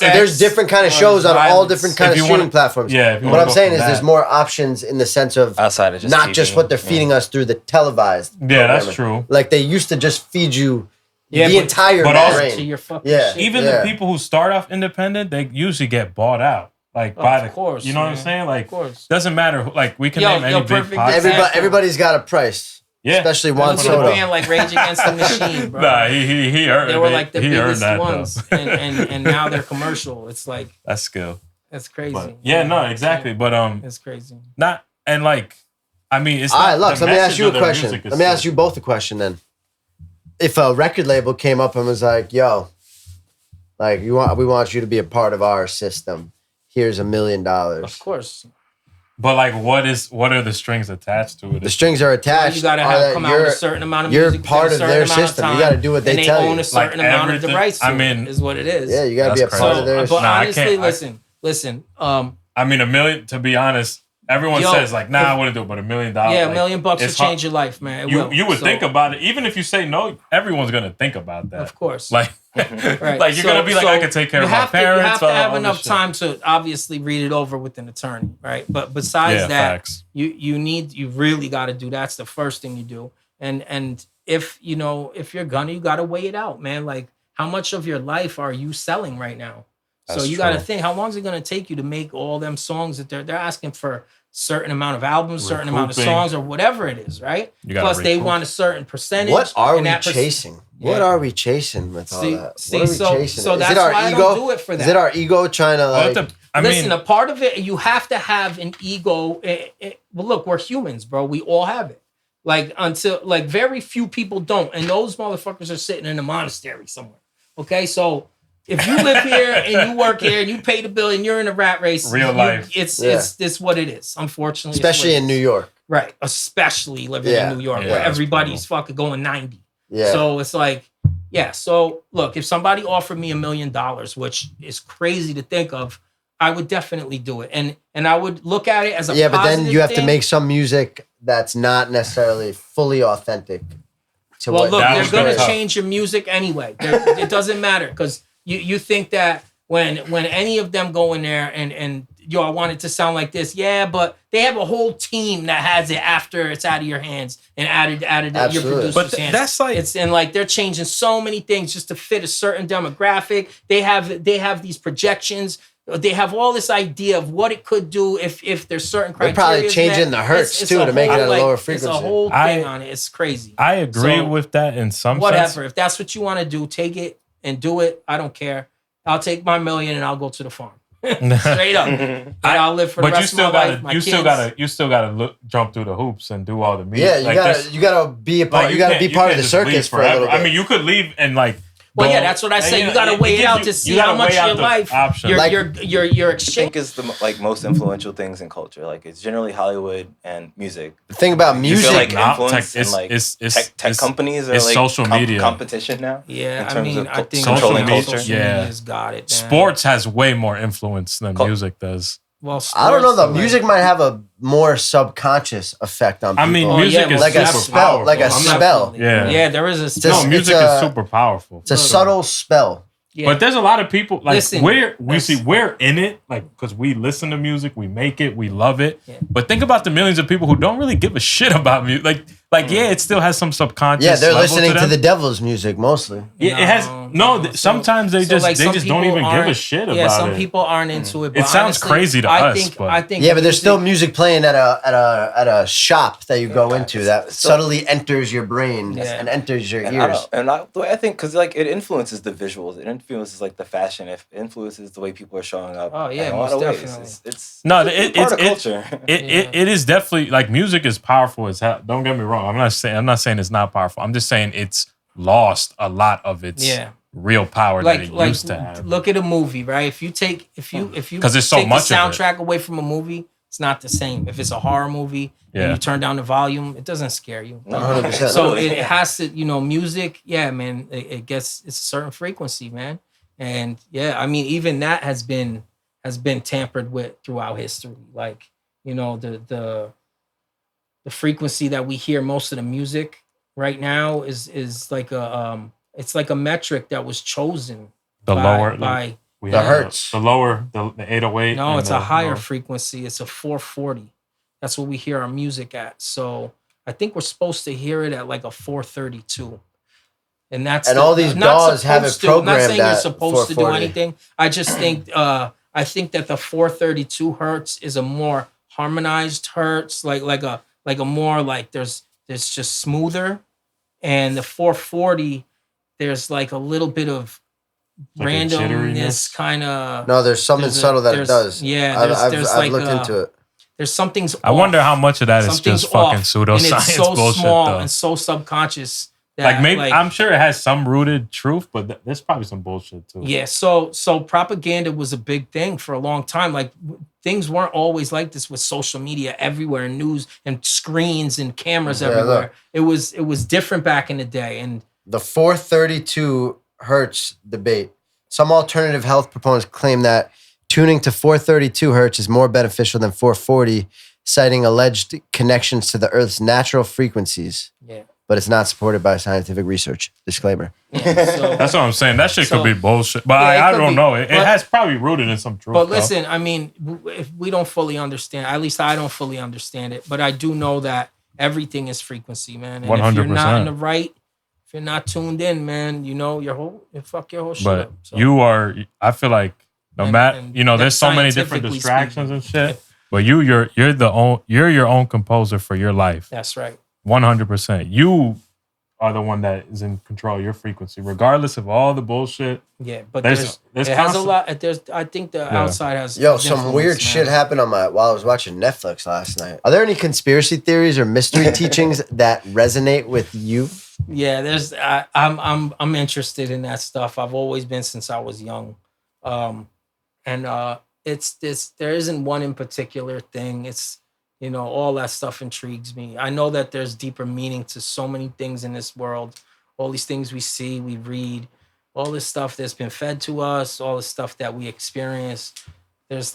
D: There's different kind of shows on all different kind of streaming platforms.
B: Yeah.
D: What I'm saying is there's more options in the sense of
C: outside of just
D: not
C: TV.
D: Just what they're feeding us through the televised.
B: Yeah, that's true.
D: Like they used to just feed you the entire brain.
A: To your fucking
B: shit. Even the people who start off independent, they usually get bought out. Like by
A: course,
B: you know what I'm saying? Like, doesn't matter. Like we can name any big
D: podcast. Everybody's got a price.
B: Yeah,
D: especially Juan Soto.
A: Band like Rage Against the Machine, bro.
B: Nah, he earned.
A: They were like the biggest
B: that,
A: ones, and now they're commercial. It's like
B: that's skill.
A: That's crazy.
B: But, no, exactly. But
A: it's crazy.
B: Not and like, I mean, it's
D: all
B: not.
D: right, Lux. Let me ask you a question. Let me ask you both a question then. If a record label came up and was like, "Yo, like we want you to be a part of our system. Here's $1 million."
A: Of course.
B: But like, what are the strings attached to it?
D: The strings are attached.
A: You gotta come out with a certain amount of music.
D: You're part of their system. You gotta do what they tell you.
A: And they own a certain amount of the rights. Is what it is.
D: Yeah, you gotta be a part of their.
A: But honestly, listen.
B: I mean, $1 million. To be honest, everyone says like, I wouldn't do it, but $1 million.
A: Yeah, $1 million will change your life, man.
B: You would think about it, even if you say no. Everyone's gonna think about that.
A: Of course.
B: Like, like you're gonna be like, I can take care of my parents.
A: You have to have enough time to obviously read it over with an attorney, right? But besides that, you really got to do. That's the first thing you do. And if you're gonna, you got to weigh it out, man. Like, how much of your life are you selling right now? So you got to think, how long is it going to take you to make all them songs that they're asking for? Certain amount of albums, certain amount of songs, or whatever it is, right? Plus, they want a certain percentage.
D: What are we chasing? What are we chasing with all that? What are we chasing?
A: So that's why I don't do it for that.
D: Is it our ego trying to
A: listen, a part of it, you have to have an ego. Well, look, we're humans, bro. We all have it. Like very few people don't, and those motherfuckers are sitting in a monastery somewhere. Okay, so. If you live here and you work here and you pay the bill and you're in a rat race,
B: life,
A: it's what it is. Unfortunately,
D: especially in New York,
A: right? Especially living in New York, where everybody's fucking going 90. Yeah. So it's like, So look, if somebody offered me $1 million, which is crazy to think of, I would definitely do it, and I would look at it as a
D: but then you have to make some music that's not necessarily fully authentic.
A: Well, look, they're gonna change your music anyway. It doesn't matter because. You think that when any of them go in there and I want it to sound like this, but they have a whole team that has it after it's out of your hands and added your producer's hands.
B: That's like
A: they're changing so many things just to fit a certain demographic. They have these projections. They have all this idea of what it could do if there's certain criteria.
D: They're probably changing the hertz too to make it at a lower frequency.
A: It's a whole thing on it. It's crazy.
B: I agree with that in some sense.
A: Whatever. If that's what you want to do, take it. And do it. I don't care. I'll take my $1 million and I'll go to the farm. Straight up. And I'll live for the rest of my life.
B: You still gotta jump through the hoops and do all the music.
D: Yeah, you gotta be a part. You gotta be part of the circus for a little bit.
B: I mean, you could leave and like
A: Well, yeah, that's what I say. You gotta weigh it out to see how much of your life you're exchanging.
C: I think is the most influential things in culture. Like it's generally Hollywood and music.
D: The thing about music,
C: you feel like influence in like tech companies are like
B: social media
C: competition now.
A: Yeah,
C: in terms of
A: I think
C: controlling culture.
A: Social media's got it. Man.
B: Sports has way more influence than music does.
A: Well,
D: I don't know though. Music might have a more subconscious effect on people.
B: I mean, music is
D: like
B: super
D: a spell,
B: powerful.
D: like a spell.
A: Yeah, there is a spell.
B: No, music is super powerful.
D: It's a subtle spell.
B: Yeah. But there's a lot of people like we're in it, like because we listen to music, we make it, we love it. Yeah. But think about the millions of people who don't really give a shit about music. Like yeah, it still has some subconscious.
D: Yeah, they're listening to the devil's music mostly.
B: Yeah, it has. Sometimes they just don't even give a shit about it.
A: Yeah, some people aren't into it. But
B: it sounds crazy to us.
A: I think.
D: Yeah, but there's still music playing at a shop that you go into that subtly enters your brain and enters your ears.
C: The way I think, because like it influences the visuals, it influences like the fashion, it influences the way people are showing up.
A: Oh yeah,
C: in a
A: most
C: lot of
A: definitely.
C: ways. It's
B: part
C: of culture.
B: It is definitely like music is powerful as hell. Don't get me wrong. I'm not saying it's not powerful. I'm just saying it's lost a lot of its real power that it used to have.
A: Look at a movie, right? If you take
B: because there's so much
A: the soundtrack away from a movie, it's not the same. If it's a horror movie and you turn down the volume, it doesn't scare you.
D: 100%.
A: So it has to, music. Yeah, man, it's a certain frequency, man, and I mean, even that has been tampered with throughout history. Like the frequency that we hear most of the music right now is like it's like a metric that was chosen
B: the
D: hertz.
B: The lower, the 808.
A: No, it's a higher frequency. It's a 440. That's what we hear our music at. So I think we're supposed to hear it at like a 432. And
D: all these DAWs have it programmed.
A: I'm not saying you're supposed to do anything. I just think I think that the 432 hertz is a more harmonized hertz, like a more like there's just smoother, and the 440 there's like a little bit of like randomness kind of.
D: No, there's something subtle that it does.
A: Yeah,
D: I've looked into it.
A: There's something's.
B: I wonder how much of that is just fucking pseudoscience
A: and it's so
B: bullshit
A: small
B: though.
A: And so subconscious.
B: That, I'm sure it has some rooted truth, but there's probably some bullshit too.
A: Yeah, so propaganda was a big thing for a long time. Like things weren't always like this with social media everywhere, and news and screens and cameras everywhere. Look. It was different back in the day. And
D: the 432 hertz debate. Some alternative health proponents claim that tuning to 432 hertz is more beneficial than 440, citing alleged connections to the Earth's natural frequencies.
A: Yeah.
D: But it's not supported by scientific research. Disclaimer.
A: Yeah,
B: that's what I'm saying. That shit could be bullshit. But I don't know. It has probably rooted in some truth.
A: But listen, I mean, if we don't fully understand, at least I don't fully understand it, but I do know that everything is frequency, man. And
B: 100%.
A: If you're not in the right, if you're not tuned in, man, you fuck your whole shit up. So.
B: You are, I feel like, there's so many different distractions and shit. But you're your own composer for your life.
A: That's right.
B: 100%. You are the one that is in control of your frequency, regardless of all the bullshit.
A: Yeah, but it has a lot. I think the outside has.
D: Some weird shit happened while I was watching Netflix last night. Are there any conspiracy theories or mystery teachings that resonate with you?
A: Yeah, I'm interested in that stuff. I've always been since I was young, and it's this. There isn't one in particular thing. It's all that stuff intrigues me. I know that there's deeper meaning to so many things in this world. All these things we see, we read, all this stuff that's been fed to us, all the stuff that we experience. There's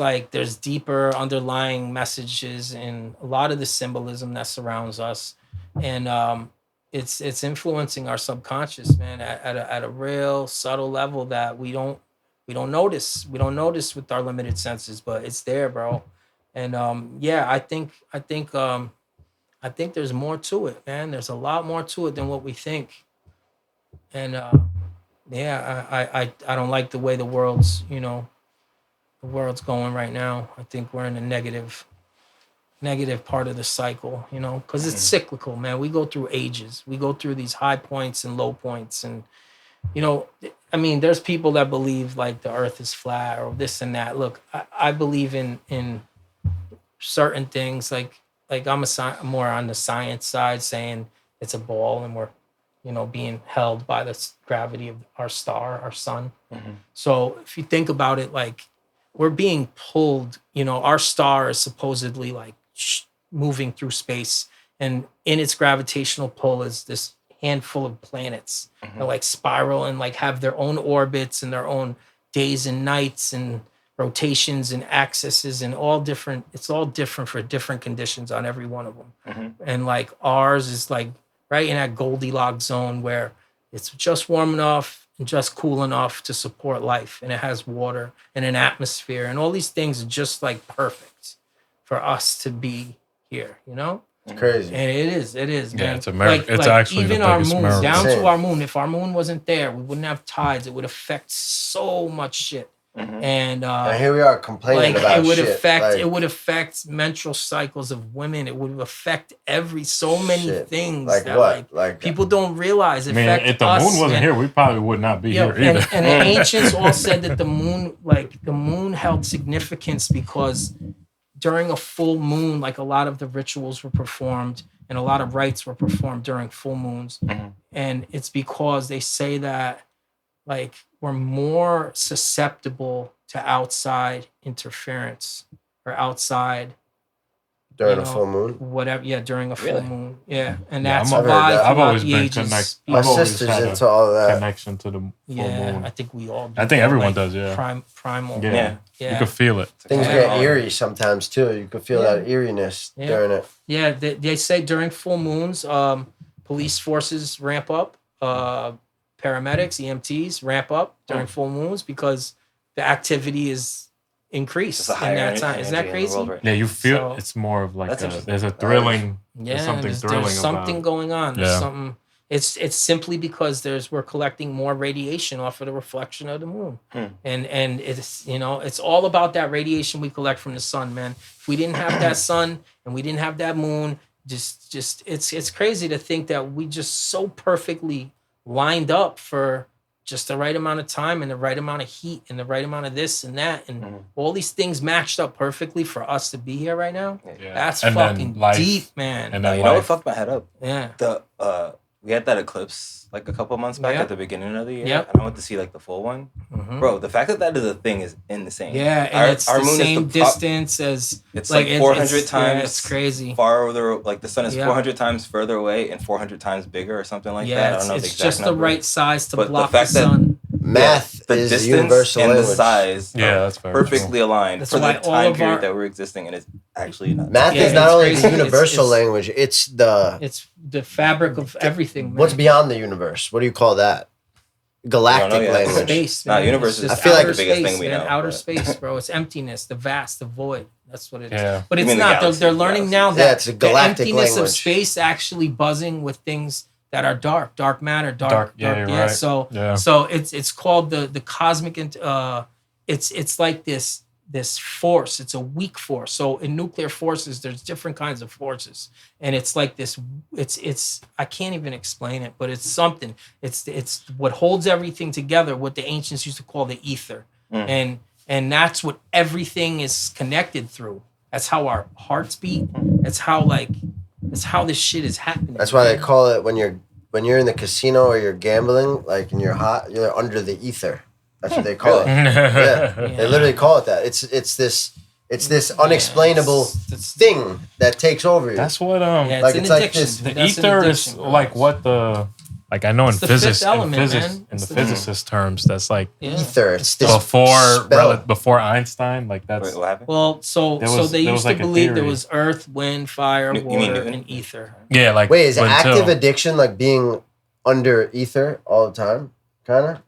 A: deeper underlying messages in a lot of the symbolism that surrounds us. And it's influencing our subconscious, man, at a real subtle level that we don't notice. We don't notice with our limited senses, but it's there, bro. And I think there's more to it, man. There's a lot more to it than what we think. And I don't like the way the world's going right now. I think we're in a negative part of the cycle, because it's cyclical, man. We go through ages. We go through these high points and low points, and I mean, there's people that believe like the earth is flat or this and that. Look, I believe in certain things, like I'm more on the science side, saying it's a ball and we're being held by the gravity of our star, our sun. So if you think about it, like we're being pulled, our star is supposedly like moving through space, and in its gravitational pull is this handful of planets that like spiral and like have their own orbits and their own days and nights and rotations and axes and it's all different for different conditions on every one of them. And like ours is like right in that Goldilocks zone where it's just warm enough and just cool enough to support life, and it has water and an atmosphere, and all these things are just like perfect for us to be here,
D: It's crazy.
A: And it is, man.
B: Yeah, it's a miracle. It's actually
A: even
B: the biggest
A: our moon,
B: miracle.
A: down to our moon. If our moon wasn't there, we wouldn't have tides. It would affect so much shit. And
D: here we are complaining about shit.
A: It would affect menstrual cycles of women. It would affect so many things.
D: Like
A: that,
D: what?
A: Like people don't realize.
B: If the moon wasn't here, we probably would not be here either.
A: And the ancients all said that the moon held significance because during a full moon, like a lot of the rituals were performed and a lot of rites were performed during full moons. And it's because they say that like we're more susceptible to outside interference or outside
D: during a full moon.
A: Whatever, during a full moon, and
B: Yeah,
A: that's why
B: I've always been connected.
D: My sister's into all that
B: connection to the full moon.
A: I think we all do.
B: I think everyone does. Yeah,
A: primal.
B: Yeah, you can feel it.
D: Things get eerie sometimes too. You can feel that eeriness during it.
A: Yeah, they say during full moons, police forces ramp up. Paramedics, EMTs ramp up during full moons because the activity is increased in that time. Isn't that crazy?
B: Yeah, you feel it's more of like there's a thrilling. There's something thrilling.
A: There's something going on. There's something. It's simply because we're collecting more radiation off of the reflection of the moon, and it's it's all about that radiation we collect from the sun, man. If we didn't have that sun and we didn't have that moon, just it's crazy to think that we just so perfectly lined up for just the right amount of time and the right amount of heat and the right amount of this and that and all these things matched up perfectly for us to be here right now. That's fucking deep, man.
C: And you know what fucked my head up?
A: Yeah.
C: We had that eclipse like a couple months back at the beginning of the year.
A: Yep.
C: And I went to see like the full one. Bro, the fact that is a thing is insane.
A: Yeah, and it's the same distance as...
C: It's like 400 times...
A: Yeah, it's crazy.
C: Farther, like the sun is 400 times further away and 400 times bigger or something like that. I don't know the exact
A: it's just
C: number.
A: the right size to block the sun.
D: Math
C: the
D: is
C: distance
D: universal
C: and
D: language.
C: the size
B: that's
C: perfectly aligned
A: that's
C: for the time period that we're existing, and it's actually not.
D: Math is not only the universal language, it's
A: the fabric of everything, man.
D: What's beyond the universe? What do you call that? Galactic language.
A: Space,
C: man. Universe is
D: I feel like
C: the biggest thing we know.
A: Outer space, bro. It's emptiness, the vast, the void. That's what it is.
B: Yeah.
A: But it's not. They're learning now that
D: it's a galactic
A: the emptiness
D: language.
A: of space actually buzzing with things that are dark matter, dark.
B: Right.
A: So it's called the cosmic. It's like this force. It's a weak force. So in nuclear forces, there's different kinds of forces, and it's like this. It's I can't even explain it, but it's something. It's what holds everything together. What the ancients used to call the ether, and that's what everything is connected through. That's how our hearts beat. That's how this shit is happening.
D: That's why they call it when you're in the casino or you're gambling, like and you're hot, you're under the ether. That's what they call it. They literally call it that. It's this unexplainable thing that takes over you.
B: That's what
A: it's
B: like this. The ether is like what the. Like I know in physics, in the physicist terms, that's like
D: ether. It's
B: before Einstein, like that's.
C: Wait, what happened?
A: Well, so they used to believe there was earth, wind, fire, water, and ether.
B: Yeah, like
D: wait, is active addiction like being under ether all the time, kind of?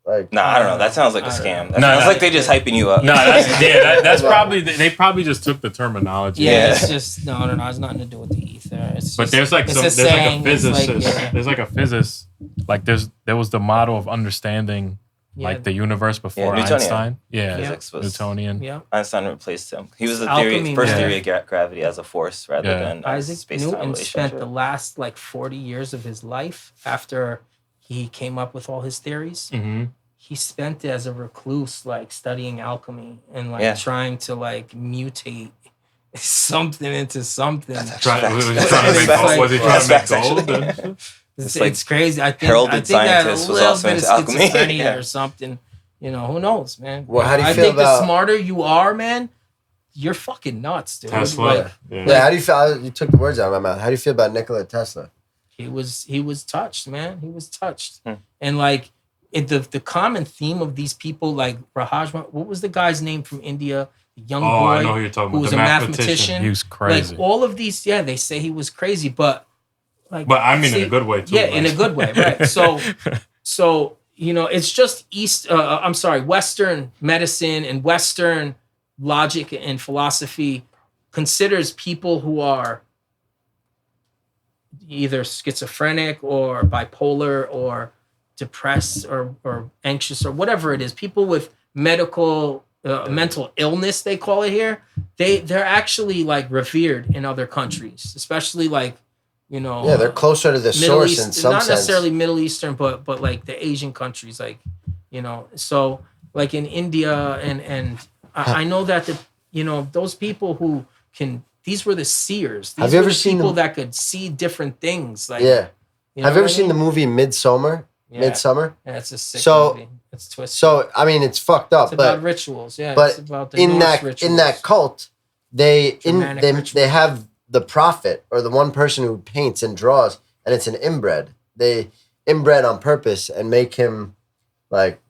D: Like,
C: nah, I don't know. That sounds like a scam. That sounds like they just hyping you up.
B: No, that's probably they probably just took the terminology.
A: Yeah, it's just no. It has nothing to do with the ether. It's
B: but
A: just,
B: there's like a physicist. There's like a physicist. Like there was the model of understanding like the universe before Einstein.
C: Physics was
B: Newtonian.
A: Yeah,
C: Einstein replaced him. He was the
A: alchemy,
C: first theory of gravity as a force rather than
A: Isaac
C: space-time
A: Newton
C: relationship.
A: spent the last 40 years of his life after he came up with all his theories.
B: Mm-hmm.
A: He spent it as a recluse, studying alchemy and trying to mutate something into something.
B: Was he trying to make gold?
A: It's crazy. I think
C: heralded scientist
A: that
C: was also into alchemy
A: or something. You know, who knows, man?
D: Well, how do you feel
A: think the smarter you are, man, you're fucking nuts, dude.
B: Tesla.
D: How do you feel? You took the words out of my mouth. How do you feel about Nikola Tesla?
A: He was touched, man. He was touched, and like the common theme of these people, like Rajma, what was the guy's name from India? The young boy
B: I know who you're talking about.
A: Who was a mathematician.
B: He was crazy.
A: Like all of these, they say he was crazy, but like,
B: but I mean in a good way too.
A: Yeah, in a good way, right? So you know, it's just Western medicine and Western logic and philosophy considers people who are either schizophrenic or bipolar or depressed or anxious or whatever it is, people with mental illness, they call it here, they're actually like revered in other countries, especially like, you know,
D: they're closer to the source in some
A: not
D: sense.
A: necessarily Middle Eastern, but like the Asian countries, like, you know, so like in India and I know that those people who can, these were the seers. These
D: have you ever
A: seen people that could see different things? Like, have
D: you ever seen the movie Midsummer? Midsummer.
A: Yeah, it's a sick movie. It's twisted.
D: So I mean, it's fucked up.
A: It's about rituals. Yeah,
D: but
A: it's about the
D: in
A: rituals.
D: that cult, they
A: rituals.
D: have the prophet or the one person who paints and draws, and it's an inbred. They inbred on purpose and make him like,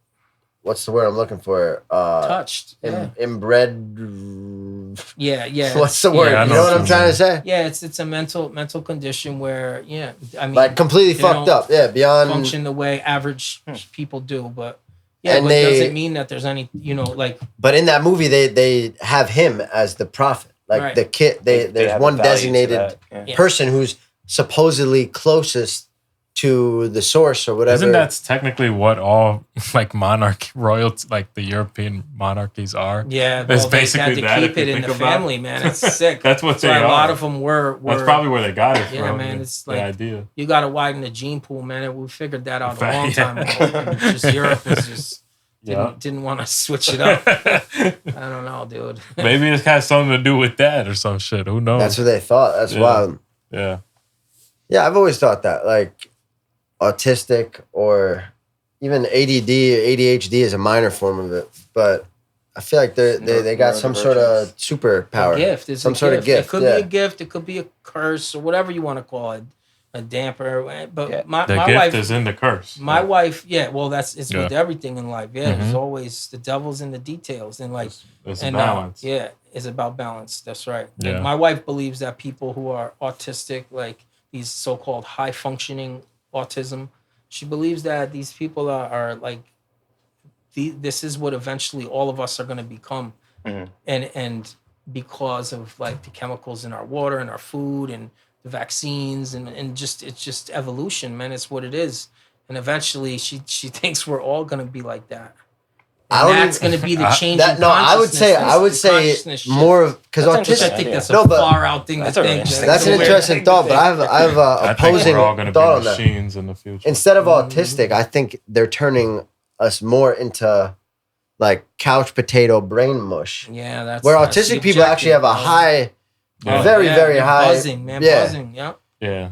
D: what's the word I'm looking for?
A: Touched.
D: Inbred.
A: Yeah.
D: What's the word? You know what I'm trying to say?
A: Yeah, it's a mental condition where I mean,
D: like completely fucked up. Yeah, beyond
A: function the way average people do, but. Yeah, but doesn't mean that there's any, like.
D: But in that movie, they have him as the prophet, like the kid. There's one designated person who's supposedly closest to the source or whatever.
B: Isn't that technically what all like royalty, like the European monarchies are?
A: Yeah,
B: it's basically
A: they had to keep it in the family, man. It's sick.
B: That's what they are.
A: A lot of them were.
B: That's probably where they got it from.
A: Yeah, man. It's like
B: the idea.
A: You got to widen the gene pool, man. We figured that out a long time ago. Just Europe was just didn't want to switch it up. I don't know, dude.
B: Maybe it has something to do with that or some shit. Who knows?
D: That's what they thought. That's wild.
B: Yeah.
D: Yeah, I've always thought that, like, autistic or even ADD, ADHD is a minor form of it, but I feel like they got some sort of superpower.
A: A gift. It's some sort of gift. It could be a gift. It could be a curse or whatever you want to call it. A damper. But my
B: gift
A: wife
B: is in the curse.
A: My wife, well, it's with everything in life. Yeah, there's always the devil's in the details, and like
B: it's balance.
A: It's about balance. That's right.
B: Yeah.
A: Like, my wife believes that people who are autistic, like these so-called high functioning autism, she believes that these people are like this is what eventually all of us are going to become, and because of like the chemicals in our water and our food and the vaccines and just it's just evolution, man. It's what it is, and eventually she thinks we're all going to be like that. And that's going to be the change.
D: I would say more because autistic.
A: I think that's a far out thing to think.
D: That's an interesting thought, but I have opposing thought on that.
B: Machines in the future.
D: Instead of autistic, I think they're turning us more into like couch potato brain mush.
A: Yeah, that's
D: where autistic people actually have a high, very high
A: buzzing, man. Buzzing,
B: yeah.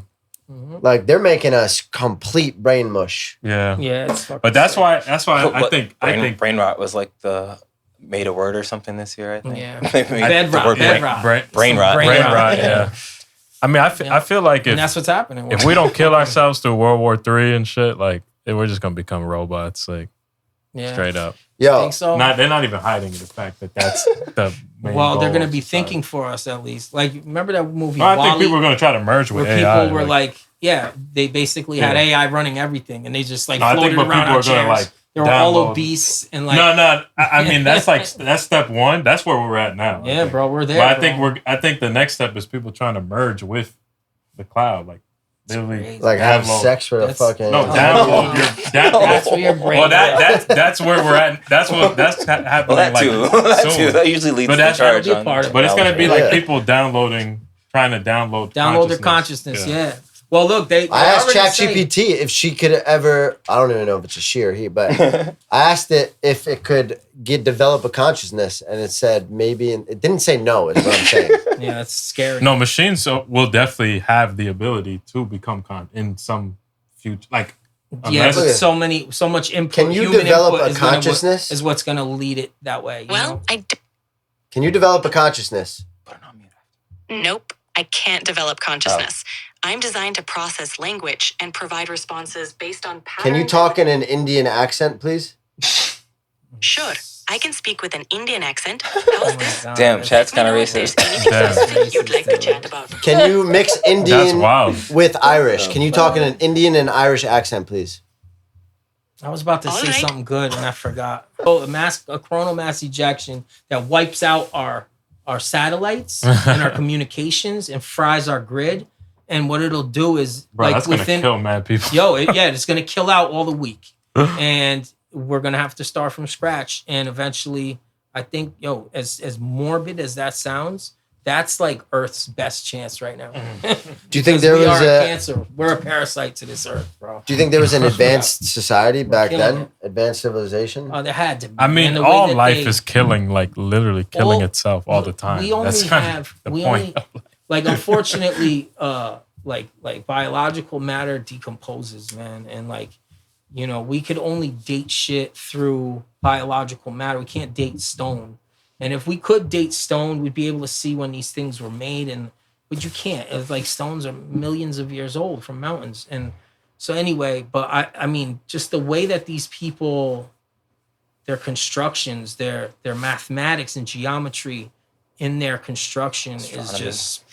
D: Like they're making us complete brain mush.
B: Yeah.
A: It's fucking
B: but that's why I think
C: brain rot was like made a word or something this year, I think.
A: Yeah. Bed rot.
C: Brain rot.
B: Yeah. I mean, I feel like
A: and that's what's happening.
B: If we don't kill ourselves through World War III and shit, like we're just gonna become robots, like straight up.
D: Yo,
A: think so?
B: They're not even hiding the fact that that's the main goal.
A: They're gonna be thinking for us at least. Like, remember that movie?
B: I think people are gonna try to merge with
A: where
B: AI.
A: People were like, they basically had AI running everything, and they just like floated
B: around
A: on chairs.
B: Gonna, like,
A: they were all obese and like.
B: No. I mean, that's step one. That's where we're at now.
A: Yeah, bro, we're there.
B: But I think the next step is people trying to merge with the cloud, like.
D: Like have sex with a fucking
B: download your
A: that's where your brain.
B: Well, that's where we're at. That's happening.
C: That too. That usually leads to charge.
B: But it's gonna be like people trying to download
A: their consciousness. Yeah. Well, look, I
D: asked ChatGPT if she could ever. I don't even know if it's a she or he, but I asked it if it could develop a consciousness, and it said maybe. And it didn't say no. Is what I'm saying.
A: Yeah, it's scary.
B: No, machines will definitely have the ability to become in some future. Like,
A: yeah, but so much input.
D: Can you develop a consciousness?
A: Is what's going to lead it that way.
D: Can you develop a consciousness?
E: Nope, I can't develop consciousness. I'm designed to process language and provide responses based on patterns.
D: Can you talk in an Indian accent, please?
E: Sure. I can speak with an Indian accent. How's this?
C: Damn, chat's kind of racist.
E: You'd like to chat about.
D: Can you mix Indian with Irish? Can you talk in an Indian and Irish accent, please?
A: I was about to say something good and I forgot. A coronal mass ejection that wipes out our satellites and our communications and fries our grid. And what it'll do is,
B: that's gonna kill mad people.
A: It's gonna kill out all the weak, and we're gonna have to start from scratch. And eventually, I think, as morbid as that sounds, that's like Earth's best chance right now.
D: Do you think there was a
A: cancer? We're a parasite to this Earth, bro.
D: Do you think there was an advanced society back then? Advanced civilization?
A: Oh, there had to be.
B: I mean, all life is killing, like literally killing itself all the time.
A: We only have the point. Like, unfortunately, like biological matter decomposes, man, and like, we could only date shit through biological matter. We can't date stone. And if we could date stone, we'd be able to see when these things were made. But you can't. It's like stones are millions of years old from mountains. And so anyway, but I mean, just the way that these people, their constructions, their mathematics and geometry in their construction is just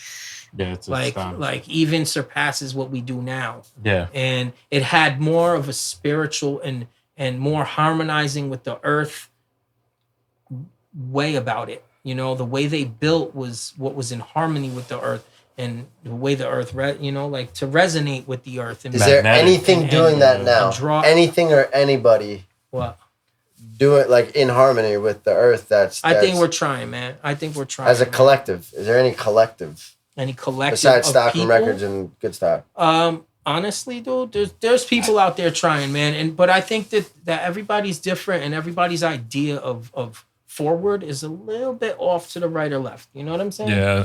B: it's
A: like even surpasses what we do now.
B: Yeah.
A: And it had more of a spiritual and more harmonizing with the earth way about it. The way they built was what was in harmony with the earth, and the way the earth like to resonate with the earth. And
D: is there anything doing that now? Anything or anybody
A: what
D: do it like in harmony with the earth?
A: I think we're trying, man. I think we're trying
D: as a collective. Is there any collective besides Stockroom Records and Goodstock?
A: Honestly, dude, there's people out there trying, man. But I think that everybody's different, and everybody's idea of forward is a little bit off to the right or left. You know what I'm saying?
B: Yeah.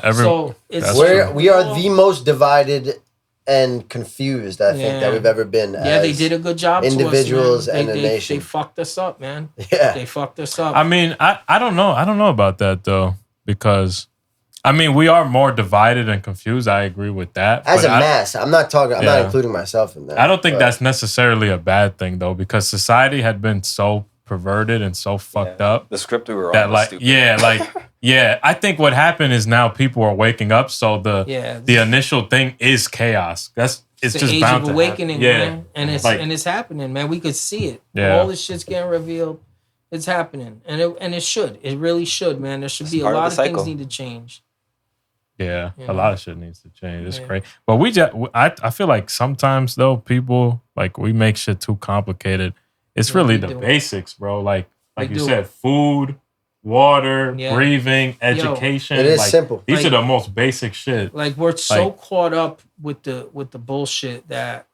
D: We are the most divided and confused, I think, that we've ever been.
A: Yeah, they did a good job.
D: Individuals
A: to us,
D: and a nation.
A: They fucked us up, man.
D: Yeah,
A: they fucked us up.
B: I mean, I don't know. I don't know about that though, because I mean, we are more divided and confused. I agree with that.
D: As a mass, I'm not including myself in that.
B: I don't think that's necessarily a bad thing though, because society had been so perverted and so fucked up.
C: The script we were on was stupid.
B: I think what happened is now people are waking up, so the initial thing is chaos. It's just
A: age
B: bound
A: of
B: to
A: awakening,
B: happen.
A: Man. And it's happening, man. We could see it.
B: Yeah.
A: All this shit's getting revealed. It's happening. And it should. It really should, man. There should be a lot of things need to change.
B: Yeah, a lot of shit needs to change. It's crazy. But I feel like sometimes though, people we make shit too complicated. It's really the basics, bro. Like you said, food, water, breathing, education.
D: It is simple.
B: These are the most basic shit.
A: Like we're so caught up with the bullshit that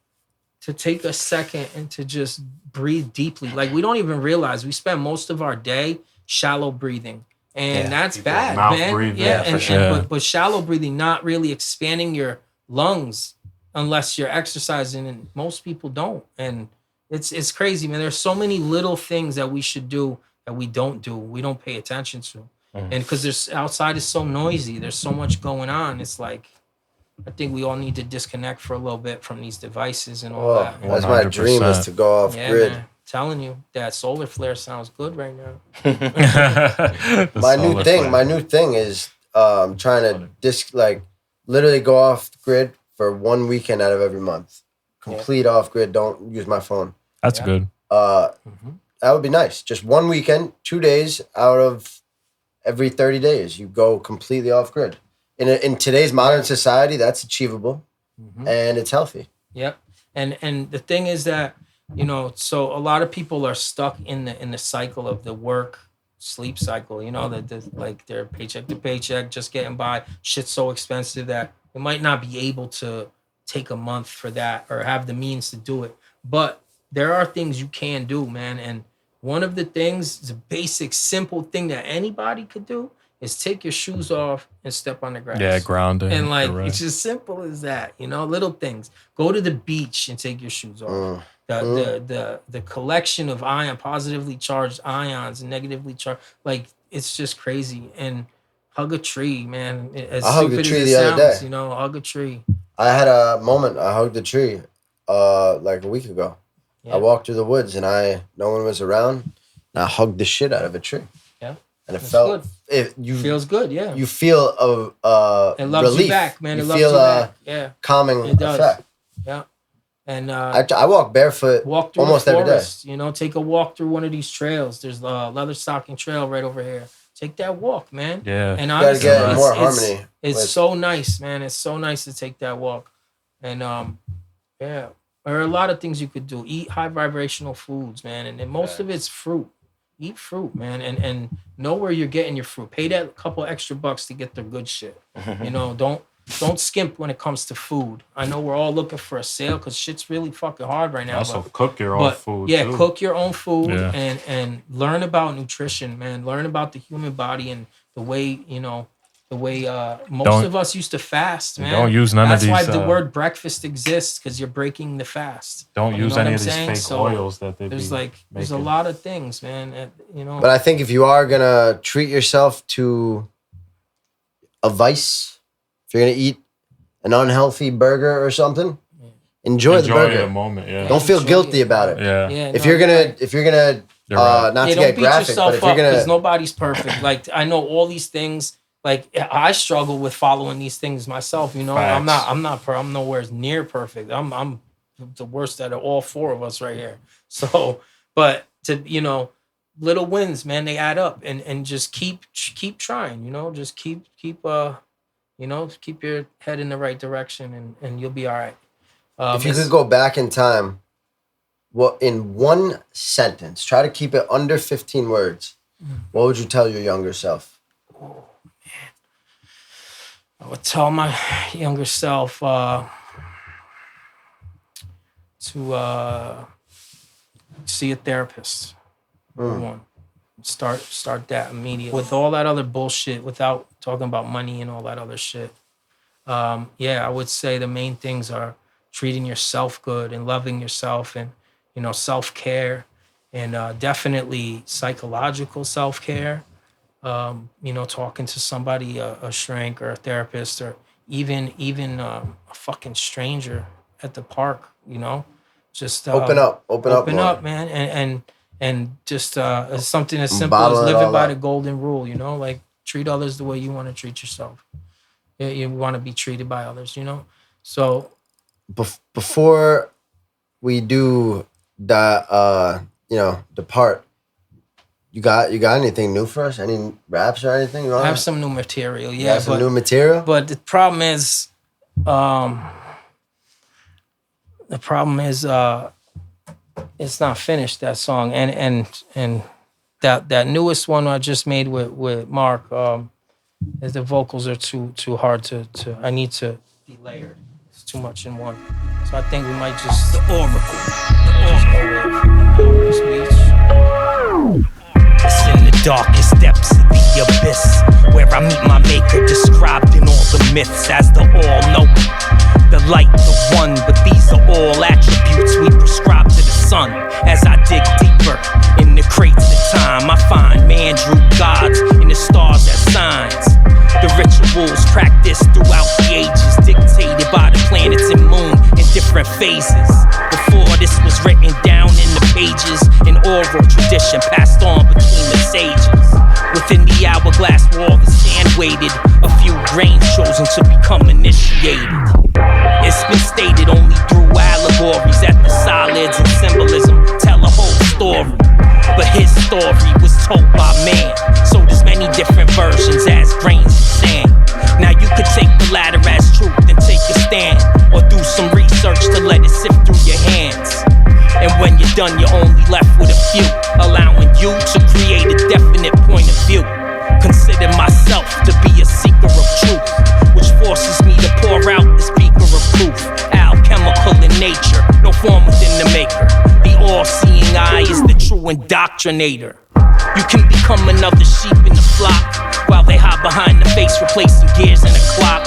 A: to take a second and to just breathe deeply. Like we don't even realize we spend most of our day shallow breathing. And that's bad, man. Breathing. But shallow breathing, not really expanding your lungs unless you're exercising, and most people don't. And it's crazy, man. There's so many little things that we should do that we don't do. We don't pay attention to. And because outside is so noisy, there's so much going on. It's like, I think we all need to disconnect for a little bit from these devices and all that.
D: That's my dream, is to go off grid.
A: Man. Telling you that solar flare sounds good right now.
D: My new thing is trying to literally go off grid for 1 weekend out of every month. Complete off grid. Don't use my phone.
B: That's good.
D: That would be nice. Just 1 weekend, 2 days out of every 30 days. You go completely off grid. In today's modern society, that's achievable, and it's healthy.
A: Yep. And the thing is that, so a lot of people are stuck in the cycle of the work sleep cycle. They're paycheck to paycheck, just getting by. Shit's so expensive that we might not be able to take a month for that or have the means to do it. But there are things you can do, man. And one of the things, the basic, simple thing that anybody could do is take your shoes off and step on the grass.
B: Yeah, grounding.
A: And like, it's just simple as that, you know, little things. Go to the beach and take your shoes off. The collection of positively charged ions and negatively charged, like, it's just crazy. And hug a tree, man. As
D: I hugged a tree the other day.
A: You know, hug a tree.
D: I had a moment. I hugged a tree like a week ago. Yeah. I walked through the woods and no one was around. And I hugged the shit out of a tree.
A: Yeah.
D: And it felt
A: good. Feels good, yeah.
D: You feel
A: it loves
D: relief.
A: You back, man. It loves you back. Yeah.
D: Calming effect.
A: Yeah. And
D: I walk barefoot almost every day.
A: You know, take a walk through one of these trails. There's a leather stocking trail right over here. Take that walk, man.
B: Yeah.
A: And honestly,
D: you gotta get more harmony.
A: It's so nice, man. It's so nice to take that walk. And yeah. There are a lot of things you could do. Eat high vibrational foods, man. And most of it's fruit. Eat fruit, man. And know where you're getting your fruit. Pay that couple extra bucks to get the good shit. You know, don't skimp when it comes to food. I know we're all looking for a sale because shit's really fucking hard right now.
B: Also, cook your own food.
A: Yeah,
B: too.
A: Cook your own food and learn about nutrition, man. Learn about the human body and the way, you know, most of us used to fast, man.
B: Don't use none of these.
A: That's why the word breakfast exists, because you're breaking the fast.
B: Don't use any of these fake oils that they
A: there's a lot of things, man. You know.
D: But I think if you are gonna treat yourself to a vice, if you're gonna eat an unhealthy burger or something, enjoy the burger.
B: The moment, yeah.
D: Don't feel guilty about it.
B: Yeah.
D: If you're gonna not to get graphic, but if you're gonna,
A: because nobody's perfect. Like, I know all these things. Like, I struggle with following these things myself. You know,
B: Facts.
A: I'm nowhere near perfect. I'm the worst out of all four of us right here. So, but little wins, man, they add up, and just keep trying. You know, just keep your head in the right direction, and you'll be all right.
D: If you could go back in time, in one sentence, try to keep it under 15 words. What would you tell your younger self?
A: I would tell my younger self to see a therapist. One, start that immediately. With all that other bullshit, without talking about money and all that other shit. I would say the main things are treating yourself good and loving yourself, and self-care, and definitely psychological self-care. Talking to somebody, a shrink or a therapist, or even a fucking stranger at the park, just
D: open up,
A: man, and just something as simple as living by the golden rule, like treat others the way you want to treat yourself. You want to be treated by others, So
D: before we do that, depart. You got anything new for us? Any raps or anything?
A: I have some new material, yeah.
D: New material?
A: But the problem is, it's not finished, that song. And that newest one I just made with Mark, the vocals are too hard to I need to be layered. It's too much in one. So I think we might just... The Oracle.
F: It's in the darkest depths of the abyss, where I meet my maker, described in all the myths as the all-knowing, the light, the one. But these are all attributes we prescribe to the sun. As I dig deeper in the crates of time, I find man drew gods in the stars as signs. The rituals practiced throughout the ages, dictated by the planets and moon in different phases. Before this was written down in the pages, an oral tradition passed on between the sages. Within the hourglass wall, the sand waited, a few grains chosen to become initiated. It's been stated only through allegories that the solids and symbolism tell a whole story. But his story was told by man, so there's many different versions as grains of sand. Now you could take the latter as truth and take a stand, or do some research to let it sift through your hands. And when you're done, you're only left with a few, allowing you to create a definite point of view. Consider myself to be a seeker of truth, which forces me to pour out this beaker of proof. Alchemical in nature, no form within the maker. The all-seeing eye is the true indoctrinator. You can become another sheep in the flock, while they hide behind the face, replacing gears in a clock.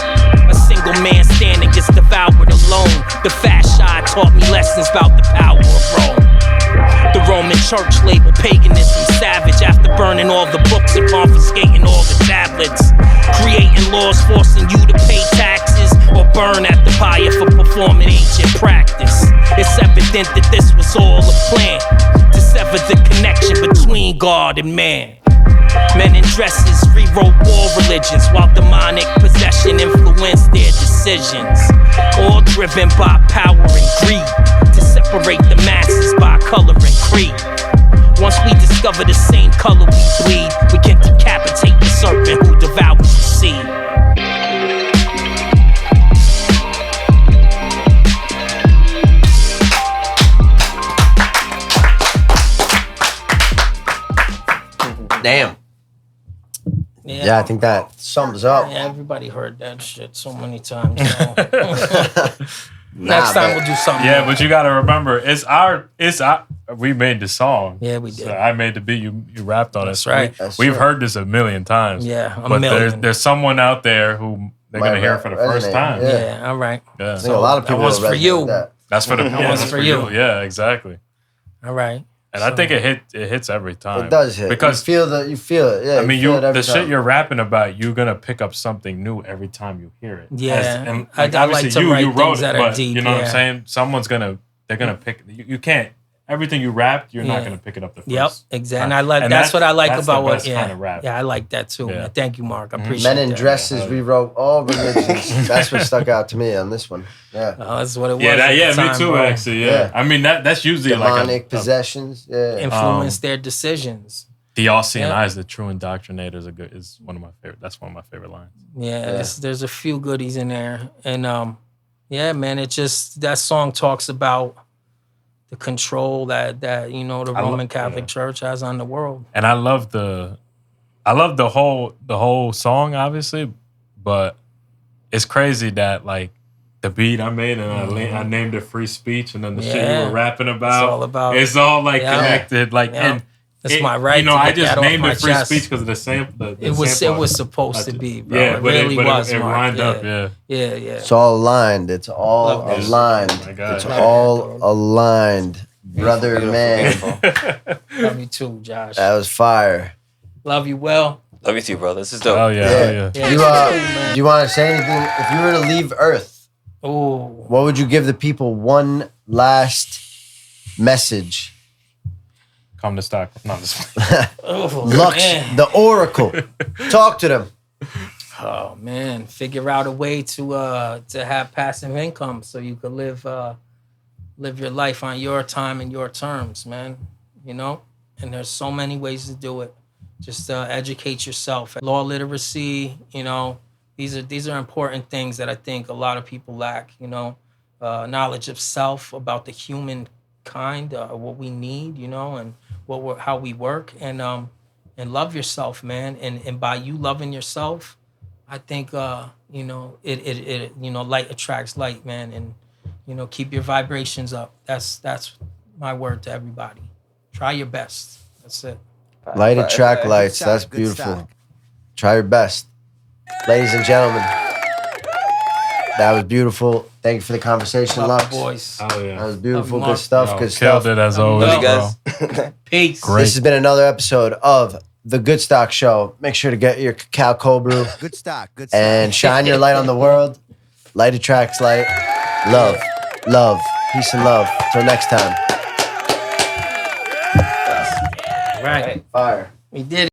F: A single man standing gets devoured alone. The fast shot taught me lessons about the power of Rome. The Roman church labeled paganism savage after burning all the books and confiscating all the tablets. Creating laws forcing you to pay taxes or burn at the pyre for performing ancient practice. It's evident that this was all a plan to sever the connection between God and man. Men in dresses rewrote war religions while demonic possession influenced their decisions. All driven by power and greed to separate the masses by color and creed. Once we discover the same color we bleed, we can decapitate the serpent who devours the seed.
D: Damn. Yeah, I think that sums up.
A: Yeah, everybody heard that shit so many times. Next time we'll do something.
B: Yeah, but you got to remember, it's our. We made the song.
A: Yeah, we did.
B: So I made the beat. You rapped on
A: That's
B: it.
A: right.
B: We've heard this a million times.
A: Yeah,
B: but there's someone out there who they're gonna hear it for the first time.
A: Yeah, all right.
B: Yeah.
D: I think a lot of people.
A: That was for you.
B: That's for the.
A: That was for you.
B: Yeah, exactly.
A: All right.
B: And I think it hits every time.
D: It does hit.
B: Because
D: you feel it. Yeah.
B: I mean, the shit you're rapping about, you're gonna pick up something new every time you hear it.
A: Yeah.
B: And
A: I like to write things that are deep.
B: You know what I'm saying? They're gonna pick. You can't. Everything you rapped, you're not gonna pick it up the first.
A: Yep, exactly. And that's what I like about what.
B: Kind of rap.
A: Yeah, I like that too. Yeah. Man. Thank you, Mark. I appreciate
D: Men in
A: that.
D: dresses rewrote all religions. That's what stuck out to me on this one. Yeah.
A: That's what it was.
B: Yeah,
A: time,
B: me too.
A: bro.
B: Actually, yeah. I mean that's usually
D: demonic possessions. Yeah.
A: Influence their decisions.
B: The all-seeing eyes, the true indoctrinators is one of my favorite. That's one of my favorite lines.
A: Yeah. There's a few goodies in there, and yeah, man, it just that song talks about the control that the Roman Catholic Church has on the world.
B: And I love the whole song, obviously, but it's crazy that like the beat I made and I named it Free Speech, and then the shit you were rapping about, it's all like connected, like and
A: that's my right.
B: I just named it Free Speech because of the same.
A: It was supposed to be, bro. Yeah, it really was.
B: It rhymed up. Yeah.
A: It's
D: all aligned. It's all aligned. It's all aligned. Brother, man.
A: Love you too, Josh.
D: That was fire.
A: Love you, Will.
C: Love you too, brother. This is dope.
B: Oh yeah.
D: Do you want to say anything? If you were to leave Earth, what would you give the people? One last message.
B: Come to Stock. No, this
D: Lux, the Oracle. Talk to them.
A: Oh man, figure out a way to have passive income so you could live your life on your time and your terms, man. And there's so many ways to do it. Just educate yourself. Law literacy, these are important things that I think a lot of people lack. Knowledge of self, about the human kind, what we need, and how we work, and love yourself, man. And by you loving yourself, I think light attracts light, man. And keep your vibrations up. That's my word to everybody. Try your best. That's it.
D: Light attract lights. That's beautiful. Try your best. Ladies and gentlemen, that was beautiful. Thank you for the conversation, Lux.
A: Boys.
B: Oh, yeah.
D: That was beautiful. Good stuff. Good stuff.
B: Killed it as always,
C: guys.
A: Peace.
D: Great. This has been another episode of the Goodstock Show. Make sure to get your cacao cold brew. Goodstock. And shine your light on the world. Light attracts light. Love. Peace and love. Till next time.
A: Right.
D: Fire.
A: We did it.